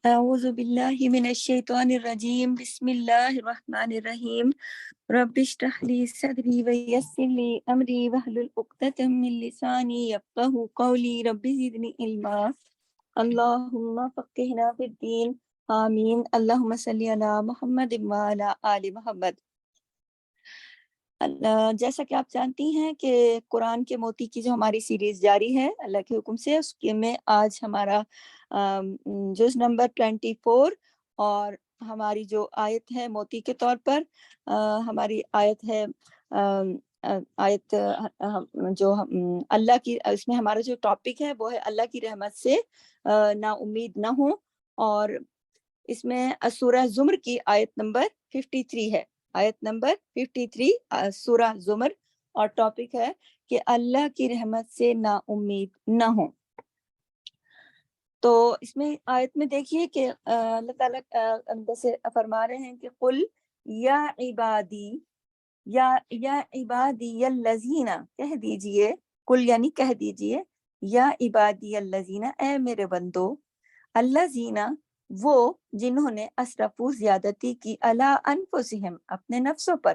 اعوذ باللہ من الشیطان الرجیم بسم اللہ الرحمن الرحیم رب اشرح لی صدری ویسر لی امری واحلل عقدۃ من لسانی یفقہوا قولی رب زدنی علما اللہم فقہنا فی الدین آمین اللہم صلی علی محمد وعلی آل محمد۔ جیسا کہ آپ جانتی ہیں کہ قرآن کے موتی کی جو ہماری سیریز جاری ہے اللہ کے حکم سے، اس کے میں آج ہمارا جز نمبر 24 اور ہماری جو آیت ہے موتی کے طور پر ہماری آیت ہے آیت جو اللہ کی، اس میں ہمارا جو ٹاپک ہے وہ ہے اللہ کی رحمت سے نا امید نہ ہوں، اور اس میں سورہ زمر کی آیت نمبر 53 ہے، آیت نمبر 53 سورہ زمر، اور ٹاپک ہے کہ اللہ کی رحمت سے نا امید نہ ہوں۔ تو اس میں آیت میں دیکھیے کہ اللہ تعالیٰ اندر سے فرما رہے ہیں کہ قل یا عبادی یا عبادی الذین، کہہ دیجئے، قل یعنی کہہ دیجئے، یا عبادی الذین، اے میرے بندو، الذین وہ جنہوں نے اسرفوا زیادتی کی، علی انفسہم اپنے نفسوں پر،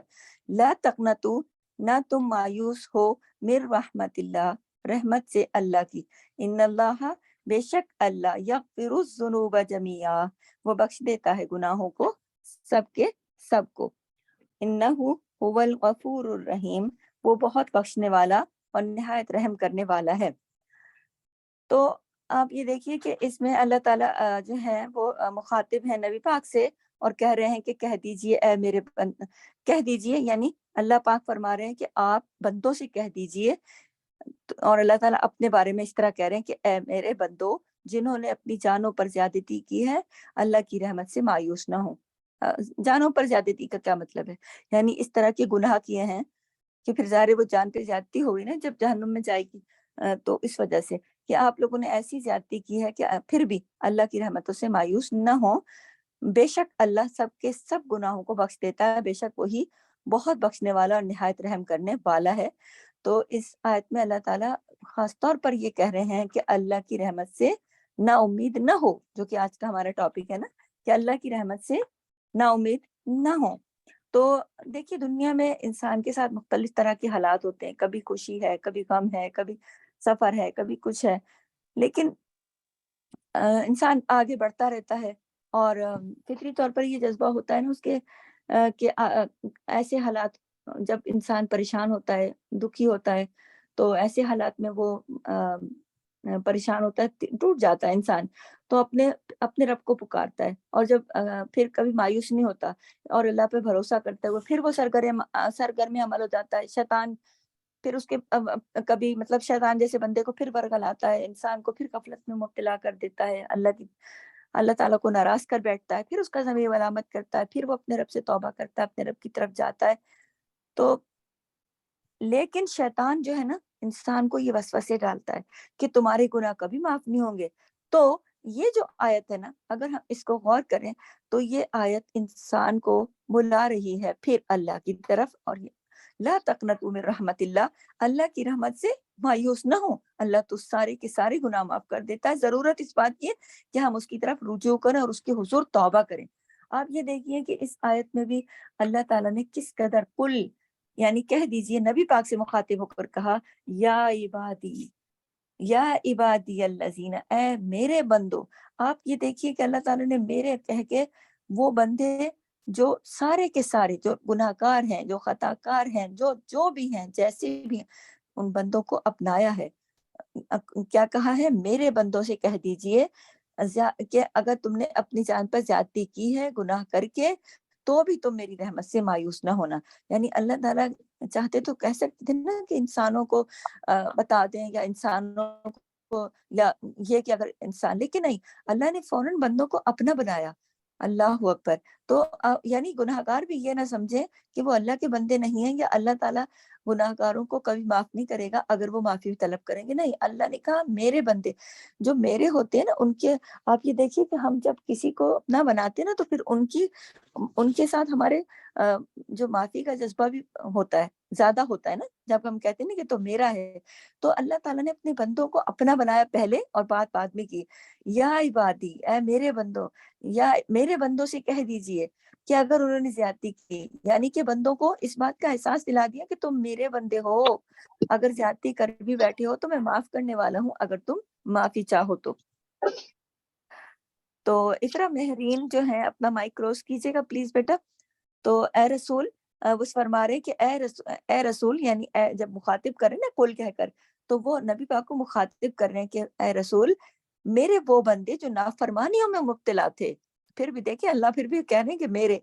لا تقنطوا نہ تم مایوس ہو، من رحمت اللہ رحمت سے اللہ کی، ان اللہ بے شک اللہ یغفر الذنوب جميعا وہ بخش دیتا ہے گناہوں کو سب کے سب کو، انہ هو الغفور الرحیم وہ بہت بخشنے والا اور نہایت رحم کرنے والا ہے۔ تو آپ یہ دیکھیے کہ اس میں اللہ تعالیٰ جو ہے وہ مخاطب ہے نبی پاک سے، اور کہہ رہے ہیں کہ کہہ دیجئے اے میرے کہہ دیجئے، یعنی اللہ پاک فرما رہے ہیں کہ آپ بندوں سے کہہ دیجئے، اور اللہ تعالیٰ اپنے بارے میں اس طرح کہہ رہے ہیں کہ اے میرے بندو جنہوں نے اپنی جانوں پر زیادتی کی ہے، اللہ کی رحمت سے مایوس نہ ہو۔ جانوں پر زیادتی کا کیا مطلب ہے؟ یعنی اس طرح کے گناہ کیے ہیں کہ پھر ظاہر وہ جان پہ زیادتی ہوگی نا جب جہنم میں جائے گی، تو اس وجہ سے کہ آپ لوگوں نے ایسی زیادتی کی ہے کہ پھر بھی اللہ کی رحمتوں سے مایوس نہ ہو، بے شک اللہ سب کے سب گناہوں کو بخش دیتا ہے، بے شک وہی بہت بخشنے والا اور نہایت رحم کرنے والا ہے۔ تو اس آیت میں اللہ تعالیٰ خاص طور پر یہ کہہ رہے ہیں کہ اللہ کی رحمت سے نا امید نہ ہو، جو کہ آج کا ہمارا ٹاپک ہے نا، کہ اللہ کی رحمت سے نا امید نہ ہو۔ تو دیکھیے دنیا میں انسان کے ساتھ مختلف طرح کے حالات ہوتے ہیں، کبھی خوشی ہے، کبھی غم ہے، کبھی سفر ہے، کبھی کچھ ہے، لیکن انسان آگے بڑھتا رہتا ہے، اور فطری طور پر یہ جذبہ ہوتا ہے نا اس کے کہ ایسے حالات جب انسان پریشان ہوتا ہے، دکھی ہوتا ہے، تو ایسے حالات میں وہ پریشان ہوتا ہے، ٹوٹ جاتا ہے انسان، تو اپنے رب کو پکارتا ہے، اور جب پھر کبھی مایوس نہیں ہوتا اور اللہ پہ بھروسہ کرتا ہے وہ، پھر وہ سرگرم عمل ہو جاتا ہے، شیطان پھر اس کے کبھی مطلب شیطان جیسے بندے کو پھر ورگلاتا ہے، انسان کو پھر غفلت میں مبتلا کر دیتا ہے، اللہ تعالیٰ کو ناراض کر بیٹھتا ہے، پھر اس کا ضمیر ملامت کرتا ہے، پھر وہ اپنے رب سے توبہ کرتا ہے، اپنے رب کی طرف جاتا ہے۔ تو لیکن شیطان جو ہے نا انسان کو یہ وسوسے ڈالتا ہے کہ تمہارے گناہ کبھی معاف نہیں ہوں گے۔ تو یہ جو آیت ہے نا، اگر ہم اس کو غور کریں تو یہ آیت انسان کو بلا رہی ہے پھر اللہ کی طرف، اور لا تقنطوا من رحمت اللہ، اللہ کی رحمت سے مایوس نہ ہو، اللہ تو سارے کے سارے گناہ معاف کر دیتا ہے، ضرورت اس بات کی ہے کہ ہم اس کی طرف رجوع کریں اور اس کے حضور توبہ کریں۔ آپ یہ دیکھیے کہ اس آیت میں بھی اللہ تعالیٰ نے کس قدر قل یعنی کہہ دیجئے، نبی پاک سے مخاطب ہو کر کہا یا عبادی الذین، اے میرے بندو۔ آپ یہ دیکھیے کہ اللہ تعالیٰ نے میرے کہہ کے وہ بندے جو سارے کے سارے جو گناہ گار ہیں، جو خطا کار ہیں، جو بھی ہیں، جیسے بھی ہیں، ان بندوں کو اپنایا ہے۔ کیا کہا ہے؟ میرے بندوں سے کہہ دیجئے کہ اگر تم نے اپنی جان پر زیادتی کی ہے گناہ کر کے، تو بھی تم میری رحمت سے مایوس نہ ہونا۔ یعنی اللہ تعالیٰ چاہتے تو کہہ سکتے تھے نا کہ انسانوں کو بتا دیں، یا انسانوں کو، یا یہ کہ اگر انسان، لیکن نہیں، اللہ نے فوراً بندوں کو اپنا بنایا۔ اللہ اکبر۔ تو یعنی گناہگار بھی یہ نہ سمجھے کہ وہ اللہ کے بندے نہیں ہیں، یا اللہ تعالیٰ گناہگاروں کو کبھی معاف نہیں کرے گا اگر وہ معافی طلب کریں گے. نہیں، اللہ نے کہا میرے بندے جو میرے ہوتے ہیں نا، ان کے آپ یہ دیکھیے کہ ہم جب کسی کو اپنا بناتے ہیں نا تو پھر ان کے ساتھ ہمارے جو معافی کا جذبہ بھی ہوتا ہے، زیادہ ہوتا ہے نا. جب ہم کہتے ہیں نا کہ تو میرا ہے، تو اللہ تعالیٰ نے اپنے بندوں کو اپنا بنایا پہلے اور بات بعد میں کی. یا عبادی، اے میرے بندوں، یا میرے بندوں سے کہہ دیجئے کہ اگر انہوں نے زیادتی کی، یعنی کہ بندوں کو اس بات کا احساس دلا دیا کہ تم میرے بندے ہو، اگر زیادتی کر بھی بیٹھے ہو تو میں معاف کرنے والا ہوں اگر تم معافی چاہو تو. تو اقرا مہرین جو ہے اپنا مائک کلوز کیجیے گا پلیز بیٹا. تو اے رسول، وہ فرما رہے کہ اے رسول، یعنی جب مخاطب کرے نا کل کہہ کر، تو وہ نبی پاک کو مخاطب کر رہے ہیں کہ اے رسول، میرے وہ بندے جو نافرمانیوں میں مبتلا تھے. پھر بھی دیکھیں اللہ پھر بھی کہہ رہے ہیں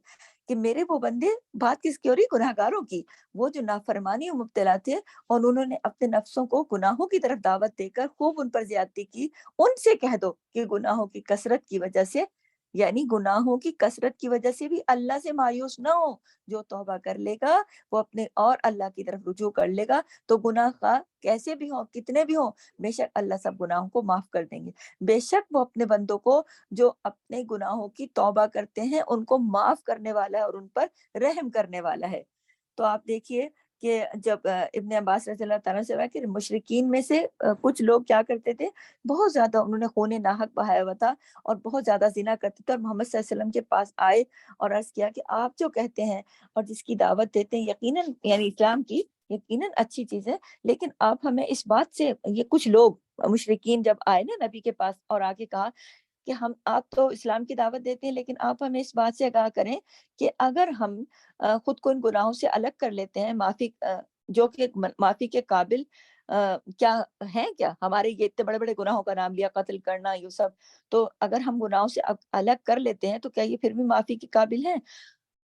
کہ میرے وہ بندے، بات کس کی ہو رہی؟ گناہگاروں کی. وہ جو نافرمانیوں میں مبتلا تھے اور انہوں نے اپنے نفسوں کو گناہوں کی طرف دعوت دے کر خوب ان پر زیادتی کی، ان سے کہہ دو کہ گناہوں کی کثرت کی وجہ سے، یعنی گناہوں کی کثرت کی وجہ سے بھی اللہ سے مایوس نہ ہو. جو توبہ کر لے گا وہ اپنے اور اللہ کی طرف رجوع کر لے گا تو گناہ خواہ کیسے بھی ہوں، کتنے بھی ہوں، بے شک اللہ سب گناہوں کو معاف کر دیں گے. بے شک وہ اپنے بندوں کو جو اپنے گناہوں کی توبہ کرتے ہیں ان کو معاف کرنے والا ہے اور ان پر رحم کرنے والا ہے. تو آپ دیکھیے کہ جب ابن عباس رضی اللہ تعالیٰ سے کہ مشرکین میں سے کچھ لوگ کیا کرتے تھے، بہت زیادہ انہوں نے خون ناحق بہایا ہوا تھا اور بہت زیادہ زنا کرتے تھے، اور محمد صلی اللہ علیہ وسلم کے پاس آئے اور عرض کیا کہ آپ جو کہتے ہیں اور جس کی دعوت دیتے ہیں یقیناً، یعنی اسلام کی، یقیناً اچھی چیز ہے، لیکن آپ ہمیں اس بات سے، یہ کچھ لوگ مشرکین جب آئے نا نبی کے پاس اور آگے کہا کہ آپ تو اسلام کی دعوت دیتے ہیں لیکن آپ ہمیں اس بات سے آگاہ کریں کہ اگر ہم خود کو ان گناہوں سے الگ کر لیتے ہیں، معافی جو کہ معافی کے قابل کیا ہیں، کیا ہمارے یہ اتنے بڑے بڑے گناہوں کا نام لیا، قتل کرنا، یہ سب، تو اگر ہم گناہوں سے الگ کر لیتے ہیں تو کیا یہ پھر بھی معافی کے قابل ہیں؟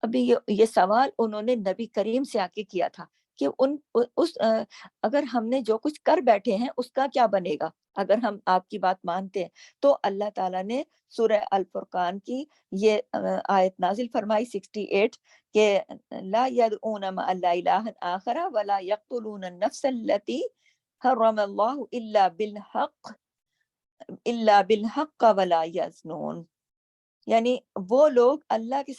ابھی یہ سوال انہوں نے نبی کریم سے آ کے کیا تھا کہ اگر ہم نے جو کچھ کر بیٹھے ہیں اس کا کیا بنے گا اگر ہم آپ کی بات مانتے ہیں. تو اللہ تعالیٰ نے سورہ الفرقان کی یہ آیت نازل فرمائی 68 کہ لا يدعون مع اللہ الہ آخر ولا يقتلون النفس التي حرم اللہ الا بالحق ولا يزنون. یعنی وہ لوگ اللہ کے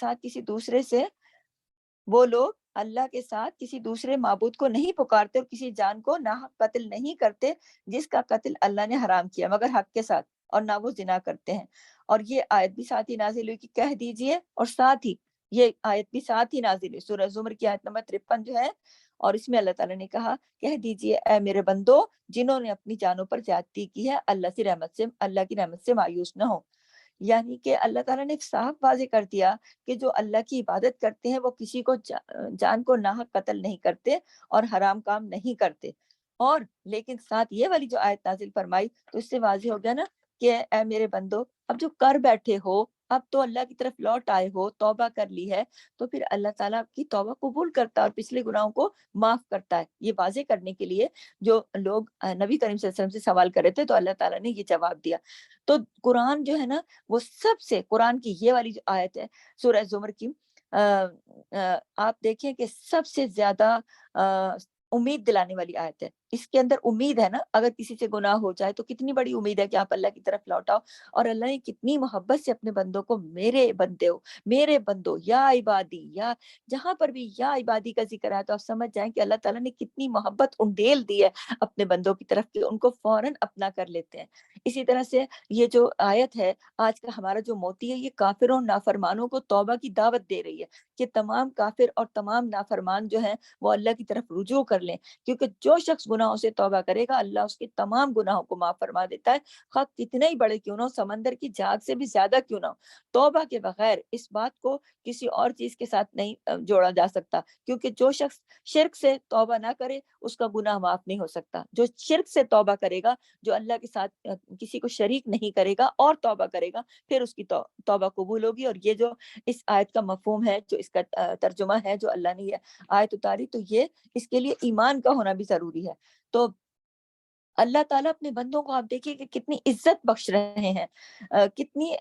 ساتھ کسی دوسرے معبود کو نہیں پکارتے اور کسی جان کو ناحق قتل نہیں کرتے جس کا قتل اللہ نے حرام کیا مگر حق کے ساتھ، اور نہ وہ زنا کرتے ہیں. اور یہ آیت بھی ساتھ ہی نازل ہوئی کہ کہہ دیجئے، اور ساتھ ہی یہ آیت بھی ساتھ ہی نازل ہوئی سورہ زمر کی آیت نمبر 53 جو ہے، اور اس میں اللہ تعالیٰ نے کہا کہہ دیجئے اے میرے بندو جنہوں نے اپنی جانوں پر زیادتی کی ہے اللہ کی رحمت سے مایوس نہ ہو. یعنی کہ اللہ تعالیٰ نے صاف واضح کر دیا کہ جو اللہ کی عبادت کرتے ہیں وہ کسی کو جان کو ناحق قتل نہیں کرتے اور حرام کام نہیں کرتے. اور لیکن ساتھ یہ والی جو آیت نازل فرمائی تو اس سے واضح ہو گیا نا کہ اے میرے بندو، اب جو کر بیٹھے ہو، اب تو اللہ کی طرف لوٹ آئے ہو، توبہ کر لی ہے، تو پھر اللہ تعالیٰ کی توبہ قبول کرتا ہے اور پچھلے گناہوں کو معاف کرتا ہے. یہ واضح کرنے کے لیے جو لوگ نبی کریم صلی اللہ علیہ وسلم سے سوال کر رہے تھے تو اللہ تعالیٰ نے یہ جواب دیا. تو قرآن جو ہے نا وہ سب سے، قرآن کی یہ والی جو آیت ہے سورہ زمر کی، آپ دیکھیں کہ سب سے زیادہ امید دلانے والی آیت ہے. اس کے اندر امید ہے نا، اگر کسی سے گناہ ہو جائے تو کتنی بڑی امید ہے کہ آپ اللہ کی طرف لوٹاؤ. اور اللہ نے کتنی محبت سے اپنے بندوں کو میرے بندے ہو، میرے بندو، یا عبادی، یا جہاں پر بھی یا عبادی کا ذکر ہے تو آپ سمجھ جائیں کہ اللہ تعالیٰ نے کتنی محبت انڈیل دی ہے اپنے بندوں کی طرف کہ ان کو فوراً اپنا کر لیتے ہیں. اسی طرح سے یہ جو آیت ہے آج کا ہمارا جو موتی ہے، یہ کافروں نافرمانوں کو توبہ کی دعوت دے رہی ہے کہ تمام کافر اور تمام نافرمان جو ہیں وہ اللہ کی طرف رجوع کر لیں، کیونکہ جو شخص گناہوں سے توبہ کرے گا اللہ اس کے تمام گناہوں کو معاف فرما دیتا ہے، خواہ کتنے ہی بڑے کیوں نہ ہو، سمندر کی جھاگ سے بھی زیادہ کیوں نہ ہو. توبہ کے بغیر اس بات کو کسی اور چیز کے ساتھ نہیں جوڑا جا سکتا، کیونکہ جو شخص شرک سے توبہ نہ کرے اس کا گناہ معاف نہیں ہو سکتا. جو شرک سے توبہ کرے گا، جو اللہ کے ساتھ کسی کو شریک نہیں کرے گا اور توبہ کرے گا، پھر اس کی توبہ قبول ہوگی. اور یہ جو اس آیت کا مفہوم ہے، جو اس کا ترجمہ ہے جو اللہ نے یہ آیت اتاری، تو یہ اس کے لیے ایمان کا ہونا بھی ضروری ہے. تو اللہ تعالیٰ اپنے بندوں کو آپ دیکھیے کہ کتنی عزت بخش رہے ہیں، کتنی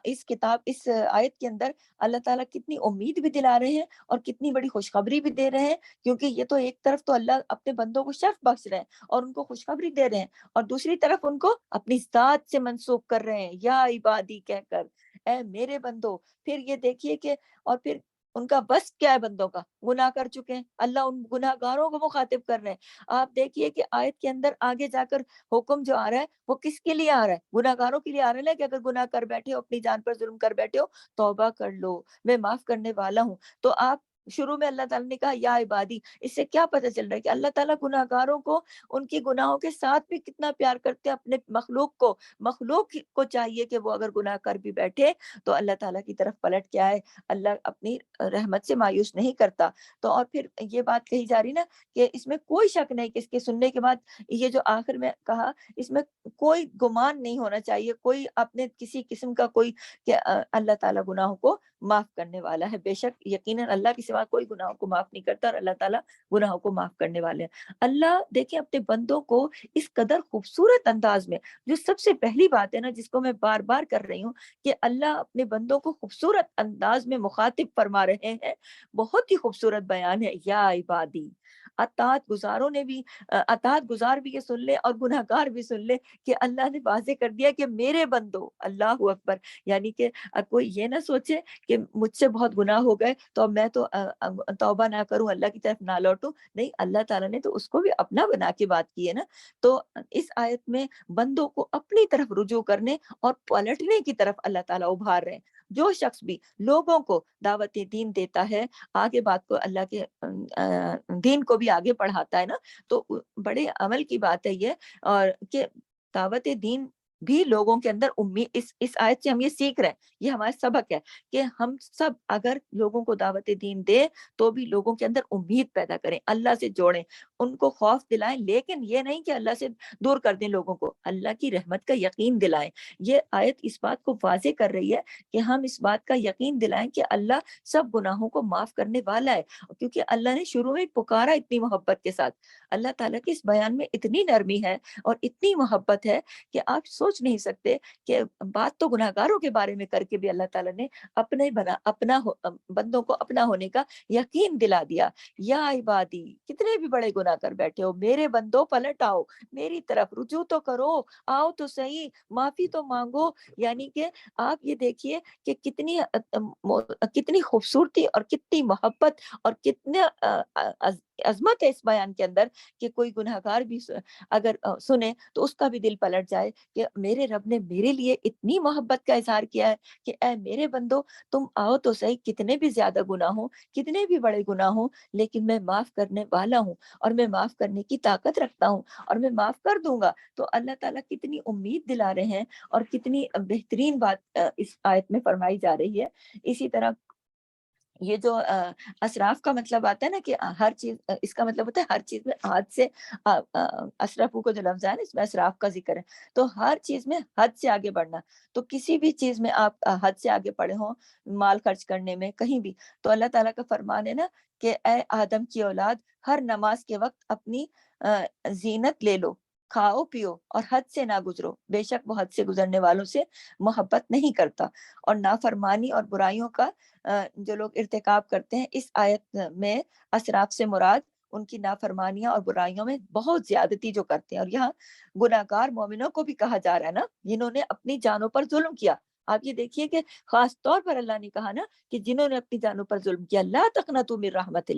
اس کتاب، اس آیت کے اندر اللہ تعالیٰ کتنی امید بھی دلا رہے ہیں اور کتنی بڑی خوشخبری بھی دے رہے ہیں، کیونکہ یہ تو ایک طرف تو اللہ اپنے بندوں کو شرف بخش رہے ہیں اور ان کو خوشخبری دے رہے ہیں، اور دوسری طرف ان کو اپنی ذات سے منسوب کر رہے ہیں، یا عبادی کہہ کر، اے میرے بندو۔ پھر یہ دیکھیے کہ اور پھر ان کا بس کیا ہے بندوں کا، گناہ کر چکے ہیں، اللہ ان گناہ گاروں کو مخاطب کر رہے ہیں۔ آپ دیکھیے کہ آیت کے اندر آگے جا کر حکم جو آ رہا ہے وہ کس کے لیے آ رہا ہے؟ گناہ گاروں کے لیے آ رہا ہے نا، کہ اگر گناہ کر بیٹھے ہو، اپنی جان پر ظلم کر بیٹھے ہو، توبہ کر لو، میں معاف کرنے والا ہوں۔ تو آپ شروع میں اللہ تعالیٰ نے کہا یا عبادی، اس سے کیا پتہ چل رہا ہے کہ اللہ تعالیٰ گناہ گاروں کو ان کی گناہوں کے ساتھ بھی کتنا پیار کرتے ہیں، اپنے مخلوق کو چاہیے کہ وہ اگر گناہ کر بھی بیٹھے تو اللہ تعالیٰ کی طرف پلٹ کے آئے، اللہ اپنی رحمت سے مایوس نہیں کرتا۔ تو اور پھر یہ بات کہی جا رہی نا کہ اس میں کوئی شک نہیں کہ اس کے سننے کے بعد یہ جو آخر میں کہا، اس میں کوئی گمان نہیں ہونا چاہیے، کوئی اپنے کسی قسم کا کوئی کہ اللہ تعالیٰ گناہوں کو معاف کرنے والا ہے۔ بے شک یقیناً اللہ کے سوا کوئی گناہوں کو معاف نہیں کرتا، اور اللہ تعالیٰ گناہوں کو معاف کرنے والے ہیں۔ اللہ دیکھیں اپنے بندوں کو اس قدر خوبصورت انداز میں، جو سب سے پہلی بات ہے نا جس کو میں بار بار کر رہی ہوں، کہ اللہ اپنے بندوں کو خوبصورت انداز میں مخاطب فرما رہے ہیں، بہت ہی خوبصورت بیان ہے، یا عبادی۔ اطاعت گزاروں نے بھی اطاعت گزار بھی یہ سن لے اور گناہ گار بھی سن لے کہ اللہ نے واضح کر دیا کہ میرے بندو، اللہ اکبر، یعنی کہ کوئی یہ نہ سوچے کہ مجھ سے بہت گناہ ہو گئے تو اب میں تو توبہ نہ کروں، اللہ کی طرف نہ لوٹوں، نہیں، اللہ تعالیٰ نے تو اس کو بھی اپنا بنا کے بات کی ہے نا۔ تو اس آیت میں بندوں کو اپنی طرف رجوع کرنے اور پلٹنے کی طرف اللہ تعالیٰ ابھار رہے ہیں۔ جو شخص بھی لوگوں کو دعوت دین دیتا ہے، آگے بات کو اللہ کے دین کو بھی آگے پڑھاتا ہے نا، تو بڑے عمل کی بات ہے یہ، اور کہ دعوت دین بھی لوگوں کے اندر امید، اس آیت سے ہم یہ سیکھ رہے ہیں، یہ ہمارا سبق ہے کہ ہم سب اگر لوگوں کو دعوت دین دے تو بھی لوگوں کے اندر امید پیدا کریں، اللہ سے جوڑیں، ان کو خوف دلائیں، لیکن یہ نہیں کہ اللہ سے دور کر دیں لوگوں کو، اللہ کی رحمت کا یقین دلائیں۔ یہ آیت اس بات کو واضح کر رہی ہے کہ ہم اس بات کا یقین دلائیں کہ اللہ سب گناہوں کو معاف کرنے والا ہے، کیونکہ اللہ نے شروع میں پکارا اتنی محبت کے ساتھ۔ اللہ تعالیٰ کی اس بیان میں اتنی نرمی ہے اور اتنی محبت ہے کہ آپ سوچ نہیں سکتے کہ بات تو گناہ گاروں کے بارے میں کر کے بھی اللہ تعالیٰ نے بندوں کو اپنا ہونے کا یقین دلا دیا۔ یا عبادی، کتنے بھی بڑے گناہ کر بیٹھے ہو، میرے بندوں پلٹ آؤ، میری طرف رجوع تو کرو، آؤ تو صحیح، معافی تو مانگو۔ یعنی کہ آپ یہ دیکھیے کہ کتنی خوبصورتی اور کتنی محبت اور کتنے عظمت ہے اس بیان کے اندر، کہ کوئی گناہ گار بھی اگر سنے تو اس کا بھی دل پلٹ جائے کہ میرے رب نے میرے لیے اتنی محبت کا اظہار کیا ہے کہ اے میرے بندو، تم آؤ تو صحیح، کتنے بھی زیادہ گناہ ہوں، کتنے بھی بڑے گناہ ہوں، لیکن میں معاف کرنے والا ہوں، اور میں معاف کرنے کی طاقت رکھتا ہوں، اور میں معاف کر دوں گا۔ تو اللہ تعالیٰ کتنی امید دلا رہے ہیں، اور کتنی بہترین بات اس آیت میں فرمائی جا رہی ہے۔ اسی طرح یہ جو اسراف کا مطلب آتا ہے نا کہ ہر چیز، اس کا مطلب ہوتا ہے ہر چیز میں حد سے، اسرفو کو جو لفظ ہے نا اس میں اسراف کا ذکر ہے، تو ہر چیز میں حد سے آگے بڑھنا۔ تو کسی بھی چیز میں آپ حد سے آگے بڑھے ہوں، مال خرچ کرنے میں، کہیں بھی، تو اللہ تعالیٰ کا فرمان ہے نا کہ اے آدم کی اولاد، ہر نماز کے وقت اپنی زینت لے لو، کھاؤ پیو اور حد سے نہ گزرو، بے شک وہ حد سے گزرنے والوں سے محبت نہیں کرتا۔ اور نافرمانی اور برائیوں کا جو لوگ ارتکاب کرتے ہیں، اس آیت میں اسراف سے مراد ان کی نافرمانیاں اور برائیوں میں بہت زیادتی جو کرتے ہیں، اور یہاں گناہ گار مومنوں کو بھی کہا جا رہا ہے نا، جنہوں نے اپنی جانوں پر ظلم کیا۔ آپ یہ دیکھیے کہ خاص طور پر اللہ نے کہا نا کہ جنہوں نے اپنی جانوں پر ظلم کیا، لا تقنطوا من رحمت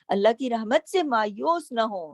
اللہ کی رحمت سے مایوس نہ ہو،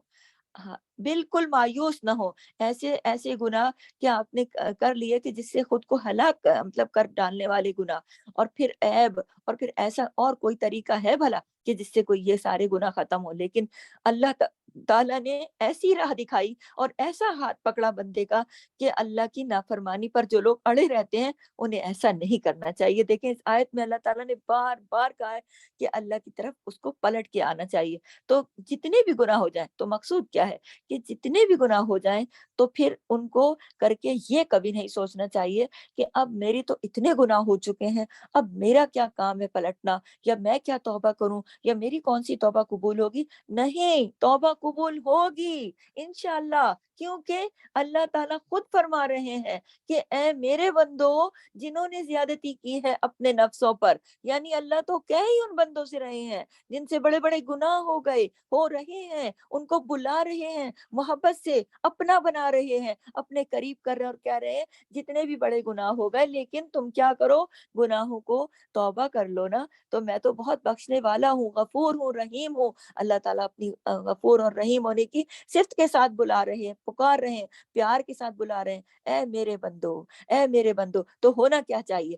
ہاں، بالکل مایوس نہ ہو۔ ایسے ایسے گناہ کہ آپ نے کر لیے کہ جس سے خود کو ہلاک مطلب کر ڈالنے والے گناہ، اور پھر عیب، اور پھر ایسا اور کوئی طریقہ ہے بھلا کہ جس سے کوئی یہ سارے گناہ ختم ہو؟ لیکن اللہ تعالیٰ نے ایسی راہ دکھائی اور ایسا ہاتھ پکڑا بندے کا کہ اللہ کی نافرمانی پر جو لوگ اڑے رہتے ہیں انہیں ایسا نہیں کرنا چاہیے۔ دیکھیں اس آیت میں اللہ تعالیٰ نے بار بار کہا ہے کہ اللہ کی طرف اس کو پلٹ کے آنا چاہیے۔ تو جتنے بھی گناہ ہو جائیں، تو مقصود کیا ہے کہ جتنے بھی گناہ ہو جائیں تو پھر ان کو کر کے یہ کبھی نہیں سوچنا چاہیے کہ اب میری تو اتنے گناہ ہو چکے ہیں، اب میرا کیا کام ہے پلٹنا، یا میں کیا توبہ کروں، یا میری کون سی توبہ قبول ہوگی۔ نہیں، توبہ قبول ہوگی انشاءاللہ، کیونکہ اللہ تعالیٰ خود فرما رہے ہیں کہ اے میرے بندو جنہوں نے زیادتی کی ہے اپنے نفسوں پر، یعنی اللہ تو کہہ ہی ان بندوں سے رہے ہیں جن سے بڑے بڑے گناہ ہو گئے، ہو رہے ہیں، ان کو بلا رہے ہیں، محبت سے اپنا بنا رہے ہیں، اپنے قریب کر رہے ہیں، اور کہہ رہے ہیں جتنے بھی بڑے گناہ ہو گئے لیکن تم کیا کرو، گناہوں کو توبہ کر لو نا، تو میں تو بہت بخشنے والا ہوں، غفور ہوں، رحیم ہوں۔ اللہ تعالیٰ اپنی غفور اور رحیم ہونے کی صفت کے ساتھ بلا رہے ہیں، پکار رہے ہیں، پیار کے ساتھ بلا رہے ہیں، اے میرے بندو، اے میرے بندو۔ تو ہونا کیا چاہیے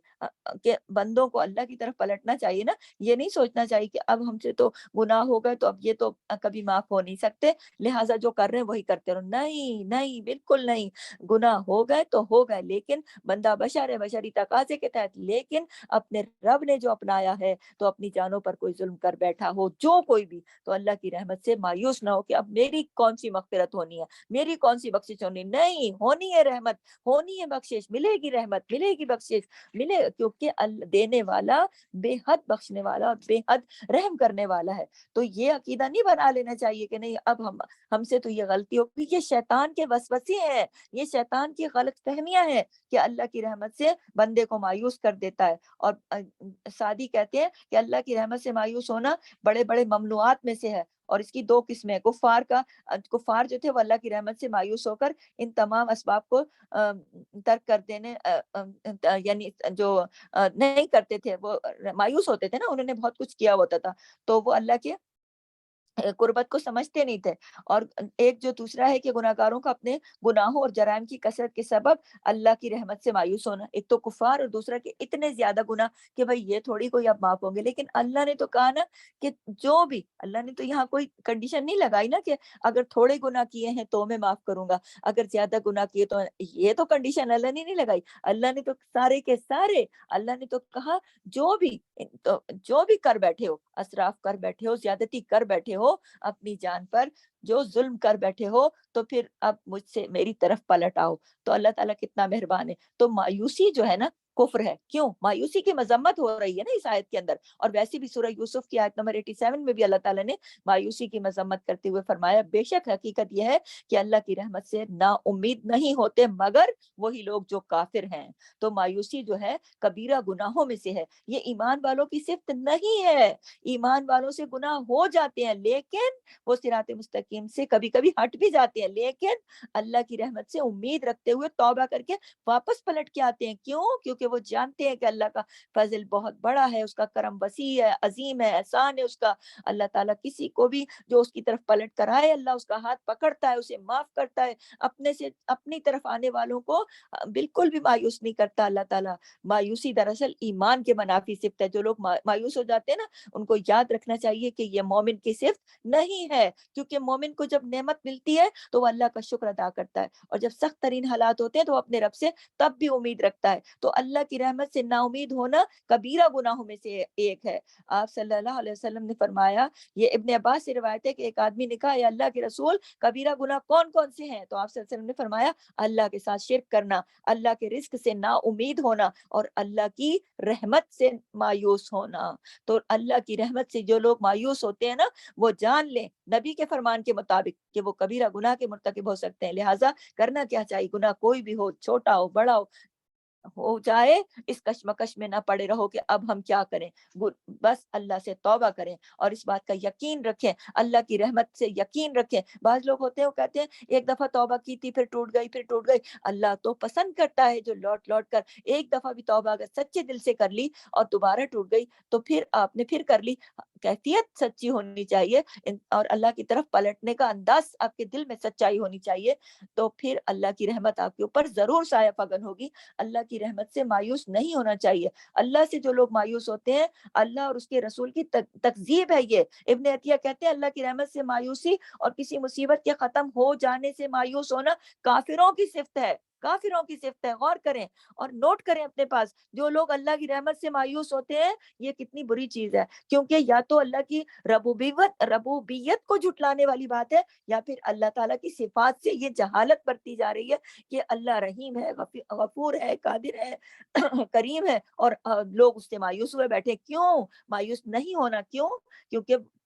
کہ بندوں کو اللہ کی طرف پلٹنا چاہیے نا، یہ نہیں سوچنا چاہیے کہ اب ہم سے تو گناہ ہو گئے تو اب یہ تو کبھی معاف ہو نہیں سکتے، لہٰذا جو کر رہے ہیں وہی کرتے رہو۔ نہیں نہیں، بالکل نہیں، گناہ ہو گئے تو ہو گئے، لیکن بندہ بشر ہے، بشری تقاضے کے تحت، لیکن اپنے رب نے جو اپنایا ہے تو اپنی جانوں پر کوئی ظلم کر بیٹھا ہو جو کوئی بھی، تو اللہ کی رحمت سے مایوس نہ ہو کہ اب میری کون سی مغفرت ہونی ہے، میری کون سی بخشش ہونی، نہیں، ہونی ہے رحمت، ہونی ہے بخشش، ملے گی رحمت، ملے گی بخشش، ملے، کیونکہ دینے والا بے حد بخشنے والا اور بے حد رحم کرنے والا ہے۔ تو یہ عقیدہ نہیں بنا لینا چاہیے کہ نہیں اب ہم سے تو یہ غلطی ہوگی، یہ شیطان کے وسوسے ہیں، یہ شیطان کی غلط فہمیاں ہیں کہ اللہ کی رحمت سے بندے کو مایوس کر دیتا ہے۔ اور سعدی کہتے ہیں کہ اللہ کی رحمت سے مایوس ہونا بڑے بڑے ممنوعات میں سے ہے، اور اس کی دو قسمیں، کفار جو تھے وہ اللہ کی رحمت سے مایوس ہو کر ان تمام اسباب کو ترک کر دینے، یعنی جو نہیں کرتے تھے، وہ مایوس ہوتے تھے نا، انہوں نے بہت کچھ کیا ہوتا تھا تو وہ اللہ کے قربت کو سمجھتے نہیں تھے۔ اور ایک جو دوسرا ہے کہ گناہگاروں کا اپنے گناہوں اور جرائم کی کثرت کے سبب اللہ کی رحمت سے مایوس ہونا، ایک تو کفار اور دوسرا کہ اتنے زیادہ گناہ کہ بھئی یہ تھوڑی کوئی اب معاف ہوں گے، لیکن اللہ نے تو کہا نا کہ جو بھی، اللہ نے تو یہاں کوئی کنڈیشن نہیں لگائی نا کہ اگر تھوڑے گناہ کیے ہیں تو میں معاف کروں گا، اگر زیادہ گناہ کیے تو، یہ تو کنڈیشن اللہ نے نہیں لگائی، اللہ نے تو سارے کے سارے، اللہ نے تو کہا جو بھی کر بیٹھے ہو، اسراف کر بیٹھے ہو، زیادتی کر بیٹھے ہو اپنی جان پر، جو ظلم کر بیٹھے ہو، تو پھر اب مجھ سے میری طرف پلٹ آؤ۔ تو اللہ تعالیٰ کتنا مہربان ہے۔ تو مایوسی جو ہے نا کفر ہے، کیوں؟ مایوسی کی مذمت ہو رہی ہے نا اس آیت کے اندر، اور ویسے بھی سورہ یوسف کی آیت نمبر 87 میں بھی اللہ تعالیٰ نے مایوسی کی مذمت کرتے ہوئے فرمایا، بے شک حقیقت یہ ہے کہ اللہ کی رحمت سے نا امید نہیں ہوتے مگر وہی لوگ جو کافر ہیں۔ تو مایوسی جو ہے کبیرہ گناہوں میں سے ہے، یہ ایمان والوں کی صفت نہیں ہے۔ ایمان والوں سے گناہ ہو جاتے ہیں لیکن وہ صراط مستقیم سے کبھی کبھی ہٹ بھی جاتے ہیں، لیکن اللہ کی رحمت سے امید رکھتے ہوئے توبہ کر کے واپس پلٹ کے آتے ہیں۔ کیوں؟ کیونکہ وہ جانتے ہیں کہ اللہ کا فضل بہت بڑا ہے، اس کا کرم وسیع ہے، عظیم ہے، احسان ہے اس کا۔ اللہ تعالیٰ کسی کو بھی جو اس کی طرف پلٹ کر آئے، اللہ اس کا ہاتھ پکڑتا ہے، اسے معاف کرتا ہے، اپنے سے اپنی طرف آنے والوں کو بالکل بھی مایوس نہیں کرتا اللہ تعالیٰ۔ مایوسی دراصل ایمان کے منافی صفت ہے۔ جو لوگ مایوس ہو جاتے ہیں نا، ان کو یاد رکھنا چاہیے کہ یہ مومن کی صفت نہیں ہے، کیونکہ مومن کو جب نعمت ملتی ہے تو وہ اللہ کا شکر ادا کرتا ہے، اور جب سخت ترین حالات ہوتے ہیں تو وہ اپنے رب سے تب بھی امید رکھتا ہے۔ تو اللہ کی رحمت سے نا امید ہونا کبیرہ گناہوں میں سے ایک ہے۔ آپ صلی اللہ علیہ وسلم نے فرمایا، یہ ابن عباس سے روایت ہے کہ ایک آدمی نے کہا، اے اللہ کے رسول، کبیرہ گناہ کون کون سے ہیں؟ تو آپ صلی اللہ علیہ وسلم نے فرمایا، اللہ کے ساتھ شرک کرنا، اللہ کے رزق سے نا امید ہونا، اور اللہ کی رحمت سے مایوس ہونا۔ تو اللہ کی رحمت سے جو لوگ مایوس ہوتے ہیں نا، وہ جان لیں نبی کے فرمان کے مطابق کہ وہ کبیرہ گناہ کے مرتکب ہو سکتے ہیں۔ لہٰذا کرنا کیا چاہیے، گناہ کوئی بھی ہو، چھوٹا ہو بڑا ہو جائے، اس کشمکش میں نہ پڑے رہو کہ اب ہم کیا کریں، بس اللہ سے توبہ کریں اور اس بات کا یقین رکھیں، اللہ کی رحمت سے یقین رکھیں۔ بعض لوگ ہوتے ہیں وہ کہتے ہیں ایک دفعہ توبہ کی تھی، پھر ٹوٹ گئی، پھر ٹوٹ گئی۔ اللہ تو پسند کرتا ہے جو لوٹ لوٹ کر ایک دفعہ بھی توبہ اگر سچے دل سے کر لی اور دوبارہ ٹوٹ گئی تو پھر آپ نے پھر کر لی، کیفیت سچی ہونی چاہیے، اور اللہ کی طرف پلٹنے کا انداز آپ کے دل میں سچائی ہونی چاہیے، تو پھر اللہ کی رحمت آپ کے اوپر ضرور سایہ فگن ہوگی۔ اللہ کی رحمت سے مایوس نہیں ہونا چاہیے۔ اللہ سے جو لوگ مایوس ہوتے ہیں، اللہ اور اس کے رسول کی تکذیب ہے یہ۔ ابن عطیہ کہتے ہیں اللہ کی رحمت سے مایوسی اور کسی مصیبت کے ختم ہو جانے سے مایوس ہونا کافروں کی صفت ہے، کافروں کی صفت ہے۔ غور کریں اور نوٹ کریں اپنے پاس، جو لوگ اللہ کی رحمت سے مایوس ہوتے ہیں، یہ کتنی بری چیز ہے، کیونکہ یا تو اللہ کی ربوبیت کو جھٹلانے والی بات ہے، یا پھر اللہ تعالیٰ کی صفات سے یہ جہالت برتی جا رہی ہے کہ اللہ رحیم ہے، غفور ہے، قادر ہے، کریم ہے، اور لوگ اس سے مایوس ہوئے بیٹھے۔ کیوں مایوس نہیں ہونا؟ کیوں؟ کیونکہ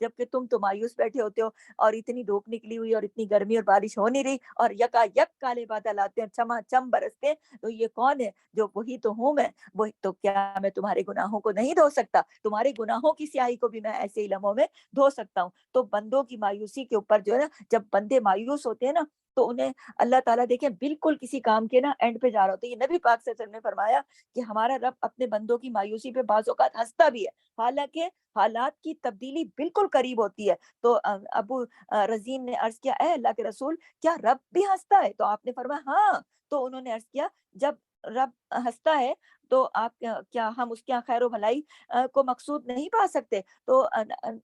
جبکہ تم تو مایوس بیٹھے ہوتے ہو، اور اتنی دھوپ نکلی ہوئی اور اتنی گرمی اور بارش ہو نہیں رہی، اور یکا یک کالے بادل آتے ہیں، چما چم برستے ہیں، تو یہ کون ہے؟ جو وہی تو ہوں میں، وہی تو، کیا میں تمہارے گناہوں کو نہیں دھو سکتا؟ تمہارے گناہوں کی سیاہی کو بھی میں ایسے ہی لمحوں میں دھو سکتا ہوں۔ تو بندوں کی مایوسی کے اوپر جو ہے نا، جب بندے مایوس ہوتے ہیں نا، تو انہیں اللہ تعالیٰ دیکھیں بالکل کسی کام کے نا اینڈ پہ جا رہا ہوتا ہے۔ یہ نبی پاک صلی اللہ علیہ وسلم نے فرمایا کہ ہمارا رب اپنے بندوں کی مایوسی پہ بعض اوقات ہنستا بھی ہے، حالانکہ حالات کی تبدیلی بالکل قریب ہوتی ہے۔ تو ابو رزین نے عرض کیا، اے اللہ کے رسول، کیا رب بھی ہنستا ہے؟ تو آپ نے فرمایا ہاں۔ تو انہوں نے عرض کیا، جب رب ہنستا ہے تو آپ کیا ہم اس کے خیر و بھلائی کو مقصود نہیں پا سکتے؟ تو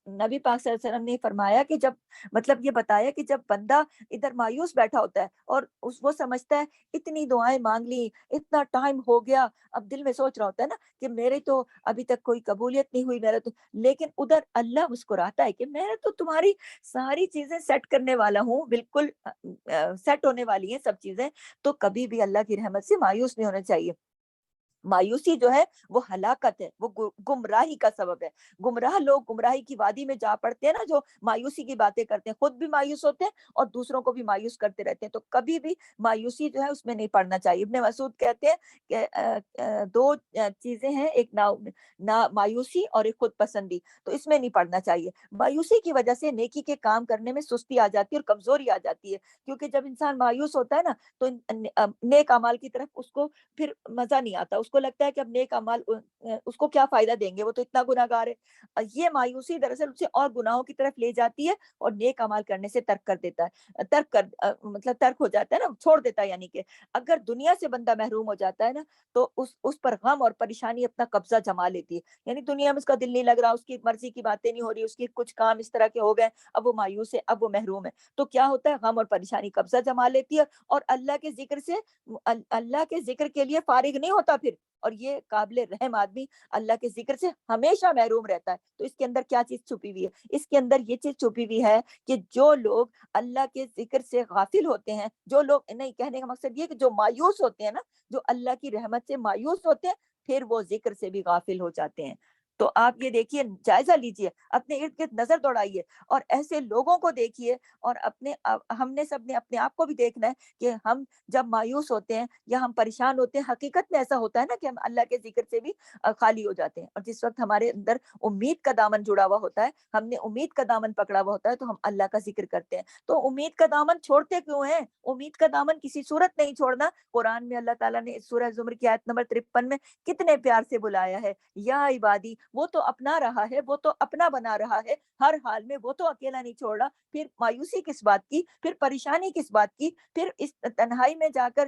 نبی پاک صلی اللہ علیہ وسلم نے فرمایا کہ جب، مطلب یہ بتایا کہ جب بندہ ادھر مایوس بیٹھا ہوتا ہے اور وہ سمجھتا ہے اتنی دعائیں مانگ لی، اتنا ٹائم ہو گیا، اب دل میں سوچ رہا ہوتا ہے نا کہ میرے تو ابھی تک کوئی قبولیت نہیں ہوئی، میرا تو، لیکن ادھر اللہ مسکراتا ہے کہ میں تو تمہاری ساری چیزیں سیٹ کرنے والا ہوں، بالکل سیٹ ہونے والی ہیں سب چیزیں۔ تو کبھی بھی اللہ کی رحمت سے مایوس نہیں ہونا چاہیے۔ مایوسی جو ہے وہ ہلاکت ہے، وہ گمراہی کا سبب ہے۔ گمراہ لوگ گمراہی کی وادی میں جا پڑتے ہیں نا، جو مایوسی کی باتیں کرتے ہیں، خود بھی مایوس ہوتے ہیں اور دوسروں کو بھی مایوس کرتے رہتے ہیں۔ تو کبھی بھی مایوسی جو ہے اس میں نہیں پڑنا چاہیے۔ ابن مسعود کہتے ہیں کہ دو چیزیں ہیں، ایک نا مایوسی اور ایک خود پسندی، تو اس میں نہیں پڑنا چاہیے۔ مایوسی کی وجہ سے نیکی کے کام کرنے میں سستی آ جاتی ہے اور کمزوری آ جاتی ہے، کیونکہ جب انسان مایوس ہوتا ہے نا تو نیک اعمال کی طرف اس کو پھر مزہ نہیں آتا، اس کو لگتا ہے کہ اب نیک اعمال اس کو کیا فائدہ دیں گے، وہ تو اتنا گناہ گار ہے۔ یہ مایوسی دراصل اسے اور گناہوں کی طرف لے جاتی ہے اور نیک اعمال کرنے سے ترک کر دیتا ہے، مطلب ترک ہو جاتا ہے نا، چھوڑ دیتا ہے۔ یعنی کہ اگر دنیا سے بندہ محروم ہو جاتا ہے نا، تو اس پر غم اور پریشانی اپنا قبضہ جما لیتی ہے، یعنی دنیا میں اس کا دل نہیں لگ رہا، اس کی مرضی کی باتیں نہیں ہو رہی، اس کی کچھ کام اس طرح کے ہو گئے، اب وہ مایوس ہے، اب وہ محروم ہے، تو کیا ہوتا ہے، غم اور پریشانی قبضہ جما لیتی ہے، اور اللہ کے ذکر کے لیے فارغ نہیں ہوتا پھر، اور یہ قابل رحم آدمی اللہ کے ذکر سے ہمیشہ محروم رہتا ہے۔ تو اس کے اندر کیا چیز چھپی ہوئی ہے؟ اس کے اندر یہ چیز چھپی ہوئی ہے کہ جو لوگ اللہ کے ذکر سے غافل ہوتے ہیں، جو لوگ، نہیں، کہنے کا مقصد یہ کہ جو مایوس ہوتے ہیں نا، جو اللہ کی رحمت سے مایوس ہوتے ہیں، پھر وہ ذکر سے بھی غافل ہو جاتے ہیں۔ تو آپ یہ دیکھیے، جائزہ لیجئے، اپنے ارد گرد نظر دوڑائیے اور ایسے لوگوں کو دیکھیے، اور ہم نے سب نے اپنے آپ کو بھی دیکھنا ہے کہ ہم جب مایوس ہوتے ہیں یا ہم پریشان ہوتے ہیں، حقیقت میں ایسا ہوتا ہے نا کہ ہم اللہ کے ذکر سے بھی خالی ہو جاتے ہیں، اور جس وقت ہمارے اندر امید کا دامن جڑا ہوا ہوتا ہے، ہم نے امید کا دامن پکڑا ہوا ہوتا ہے، تو ہم اللہ کا ذکر کرتے ہیں۔ تو امید کا دامن چھوڑتے کیوں ہیں؟ امید کا دامن کسی صورت نہیں چھوڑنا۔ قرآن میں اللہ تعالیٰ نے سورہ زمر کی آیت نمبر 53 میں کتنے پیار سے بلایا ہے، یا عبادی، وہ تو اپنا رہا ہے، وہ تو اپنا بنا رہا ہے ہر حال میں، وہ تو اکیلا نہیں چھوڑ رہا، پھر مایوسی کس بات کی، پھر پریشانی کس بات کی، پھر اس تنہائی میں جا کر